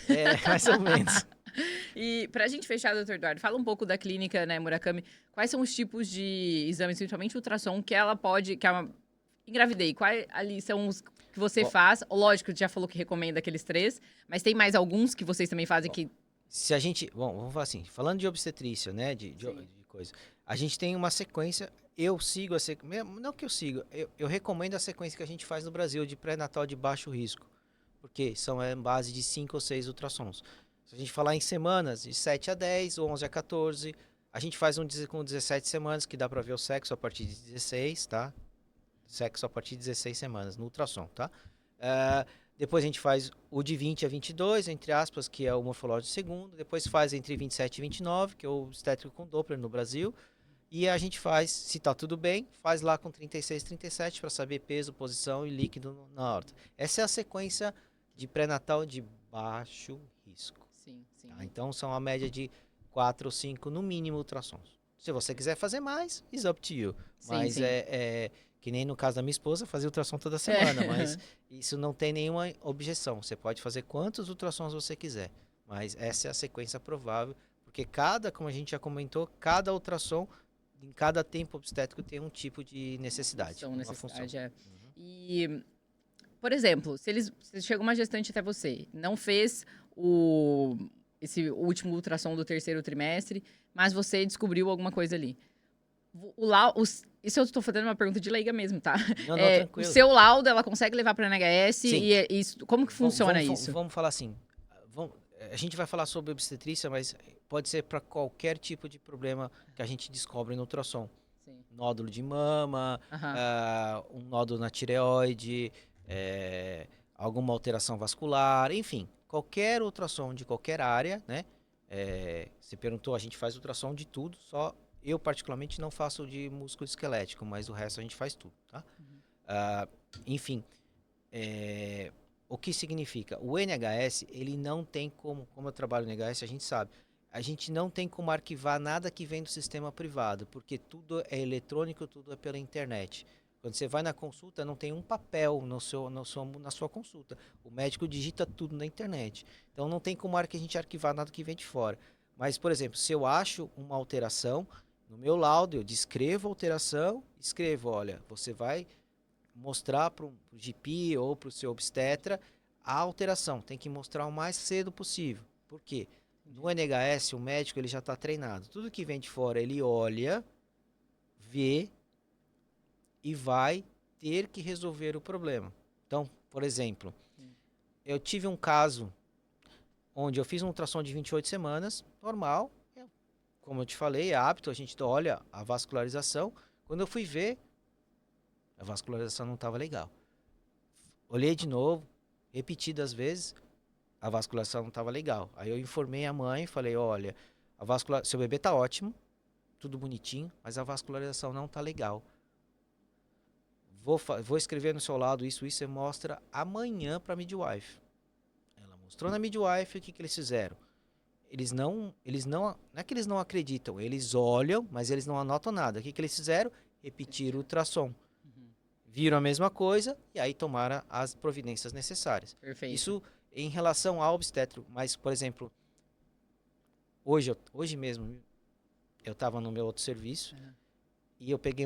Mais ou menos. E pra gente fechar, doutor Eduardo, fala um pouco da clínica, né, Murakami. Quais são os tipos de exames, principalmente ultrassom, que ela pode... engravidei. Quais ali são os que você faz? Lógico, já falou que recomenda aqueles 3, mas tem mais alguns que vocês também fazem que... Se a gente... vamos falar assim, falando de obstetrícia, né, de coisa, a gente tem uma sequência, eu sigo a sequência, não que eu sigo, eu recomendo a sequência que a gente faz no Brasil de pré-natal de baixo risco, porque são em base de 5 ou 6 ultrassons. Se a gente falar em semanas, de 7 a 10, 11 a 14, a gente faz com 17 semanas, que dá para ver o sexo a partir de 16, tá? Sexo a partir de 16 semanas no ultrassom, tá? Depois a gente faz o de 20 a 22, entre aspas, que é o morfológico segundo. Depois faz entre 27 e 29, que é o obstétrico com Doppler no Brasil. E a gente faz, se tá tudo bem, faz lá com 36, 37 para saber peso, posição e líquido na aorta. Essa é a sequência de pré-natal de baixo risco. Sim. Tá? Então são a média de 4 ou 5 no mínimo ultrassons. Se você quiser fazer mais, it's up to you. Mas sim. Que nem no caso da minha esposa, fazer ultrassom toda semana, mas isso não tem nenhuma objeção. Você pode fazer quantos ultrassons você quiser, mas essa é a sequência provável, porque como a gente já comentou, cada ultrassom, em cada tempo obstétrico tem um tipo de necessidade, uma função. E, por exemplo, se chega uma gestante até você, não fez esse último ultrassom do terceiro trimestre, mas você descobriu alguma coisa ali. Isso eu estou fazendo uma pergunta de leiga mesmo, tá? Não, o seu laudo, ela consegue levar para a NHS? Sim. Como que funciona isso? Vamos falar assim. A gente vai falar sobre obstetrícia, mas pode ser para qualquer tipo de problema que a gente descobre no ultrassom. Sim. Nódulo de mama, um nódulo na tireoide, alguma alteração vascular, enfim, qualquer ultrassom de qualquer área, né? Você perguntou, a gente faz ultrassom de tudo, só eu particularmente não faço de músculo esquelético, mas o resto a gente faz tudo, tá? Enfim, o que significa? O NHS, ele não tem como eu trabalho no NHS, a gente sabe, a gente não tem como arquivar nada que vem do sistema privado, porque tudo é eletrônico, tudo é pela internet. Quando você vai na consulta, não tem um papel na sua consulta. O médico digita tudo na internet. Então não tem como a gente arquivar nada que vem de fora. Mas, por exemplo, se eu acho uma alteração, no meu laudo eu descrevo a alteração, escrevo, olha, você vai mostrar para o GP ou para o seu obstetra a alteração. Tem que mostrar o mais cedo possível. Por quê? No NHS, o médico ele já está treinado. Tudo que vem de fora, ele olha, vê e vai ter que resolver o problema. Então, por exemplo, eu tive um caso onde eu fiz um ultrassom de 28 semanas, normal, como eu te falei, é hábito, a gente olha a vascularização. Quando eu fui ver, a vascularização não estava legal. Olhei de novo, repetidas vezes, a vascularização não estava legal. Aí eu informei a mãe, falei, olha, seu bebê está ótimo, tudo bonitinho, mas a vascularização não está legal. Vou escrever no seu lado isso, você mostra amanhã para a midwife. Ela mostrou na midwife o que eles fizeram. Não é que eles não acreditam, eles olham, mas eles não anotam nada. O que eles fizeram? Repetiram o ultrassom. Viram a mesma coisa e aí tomaram as providências necessárias. Perfeito. Isso em relação ao obstetro. Mas, por exemplo, hoje mesmo, eu estava no meu outro serviço e eu peguei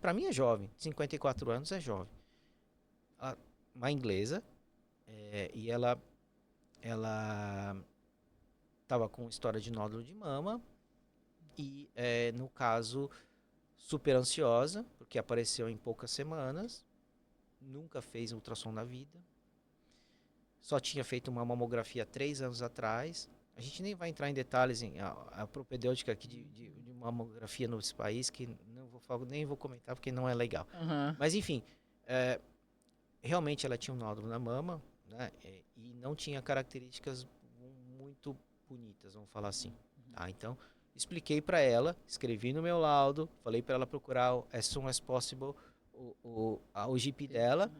para mim é jovem, 54 anos é jovem. Uma inglesa, e ela estava com história de nódulo de mama e, no caso, super ansiosa, porque apareceu em poucas semanas, nunca fez ultrassom na vida, só tinha feito uma mamografia 3 anos atrás. A gente nem vai entrar em detalhes em a propedêutica aqui de mamografia no país, que nem vou comentar porque não é legal. Mas enfim, realmente ela tinha um nódulo na mama, né, e não tinha características muito bonitas, vamos falar assim. Tá? Então, expliquei para ela, escrevi no meu laudo, falei para ela procurar as soon as possible o GP dela,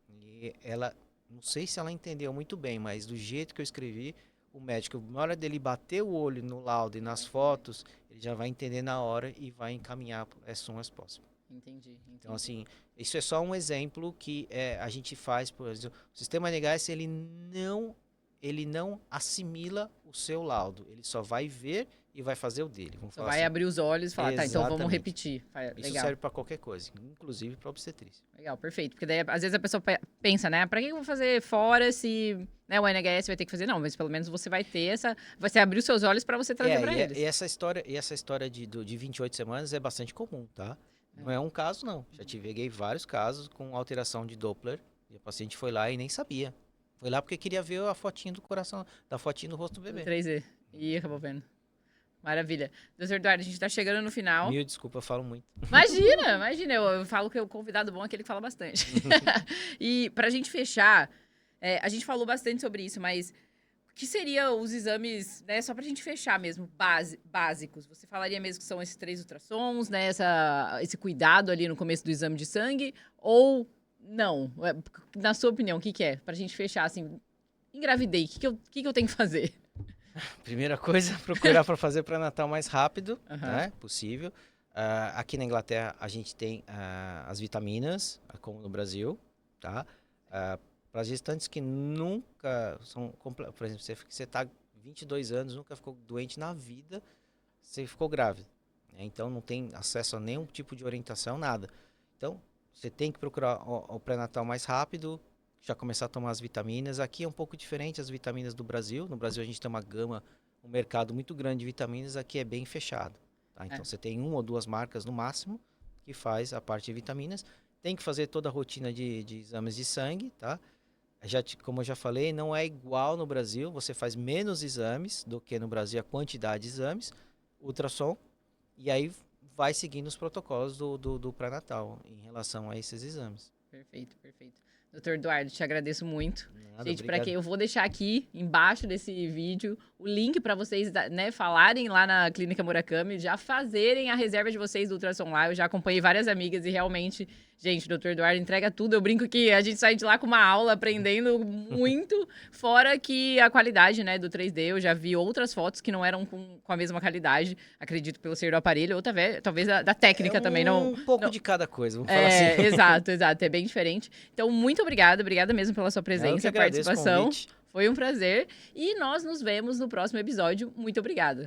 e ela, não sei se ela entendeu muito bem, mas do jeito que eu escrevi, o médico, na hora dele bater o olho no laudo e nas fotos, ele já vai entender na hora e vai encaminhar as soon as possible. Entendi. Então, assim, isso é só um exemplo que a gente faz, por exemplo, o sistema NHS, ele não assimila o seu laudo, ele só vai ver e vai fazer o dele. Só vai abrir os olhos e falar, Exatamente. Tá, então vamos repetir. Isso serve para qualquer coisa, inclusive para obstetrícia. Legal, perfeito. Porque daí, às vezes, a pessoa pensa, né? Pra que eu vou fazer fora se, né, o NHS vai ter que fazer? Não, mas pelo menos você vai ter você abrir os seus olhos para você trazer para eles. E essa história de 28 semanas é bastante comum, tá? Não é um caso, não. Já peguei vários casos com alteração de Doppler e a paciente foi lá e nem sabia. Foi lá porque queria ver a fotinha do coração, da fotinha do rosto do bebê. 3D. E acabou vendo. Maravilha. Doutor Eduardo, a gente tá chegando no final. Desculpa, eu falo muito. Imagina. Eu falo que o convidado bom é aquele que fala bastante. E pra gente fechar, a gente falou bastante sobre isso, mas o que seriam os exames, né, só pra gente fechar mesmo, básicos? Você falaria mesmo que são esses 3 ultrassons, né, esse cuidado ali no começo do exame de sangue? Ou não? Na sua opinião, o que é? Pra gente fechar, assim, engravidei, o que eu tenho que fazer? Primeira coisa, procurar para fazer pré-natal mais rápido, né, possível. Aqui na Inglaterra, a gente tem as vitaminas, como no Brasil, tá? Para as gestantes que nunca são... Por exemplo, você está 22 anos, nunca ficou doente na vida, você ficou grávida. Né? Então, não tem acesso a nenhum tipo de orientação, nada. Então, você tem que procurar o pré-natal mais rápido, já começar a tomar as vitaminas. Aqui é um pouco diferente as vitaminas do Brasil. No Brasil a gente tem uma gama, um mercado muito grande de vitaminas. Aqui é bem fechado. Tá? Então você tem 1 ou 2 marcas no máximo que faz a parte de vitaminas. Tem que fazer toda a rotina de exames de sangue. Tá? Como eu já falei, não é igual no Brasil. Você faz menos exames do que no Brasil, a quantidade de exames. Ultrassom. E aí vai seguindo os protocolos do pré-natal em relação a esses exames. Perfeito. Doutor Eduardo, te agradeço muito. Nada, gente, para quem eu vou deixar aqui embaixo desse vídeo o link para vocês, né, falarem lá na Clínica Murakami, já fazerem a reserva de vocês do ultrassom lá. Eu já acompanhei várias amigas e realmente, gente, o Dr. Eduardo entrega tudo. Eu brinco que a gente sai de lá com uma aula aprendendo muito, fora que a qualidade, né, do 3D, eu já vi outras fotos que não eram com a mesma qualidade, acredito pelo ser do aparelho, ou talvez da técnica também. Um pouco não, de cada coisa, vamos falar assim. Exato, exato, é bem diferente. Então, muito obrigada mesmo pela sua presença, participação. Foi um prazer. E nós nos vemos no próximo episódio. Muito obrigada.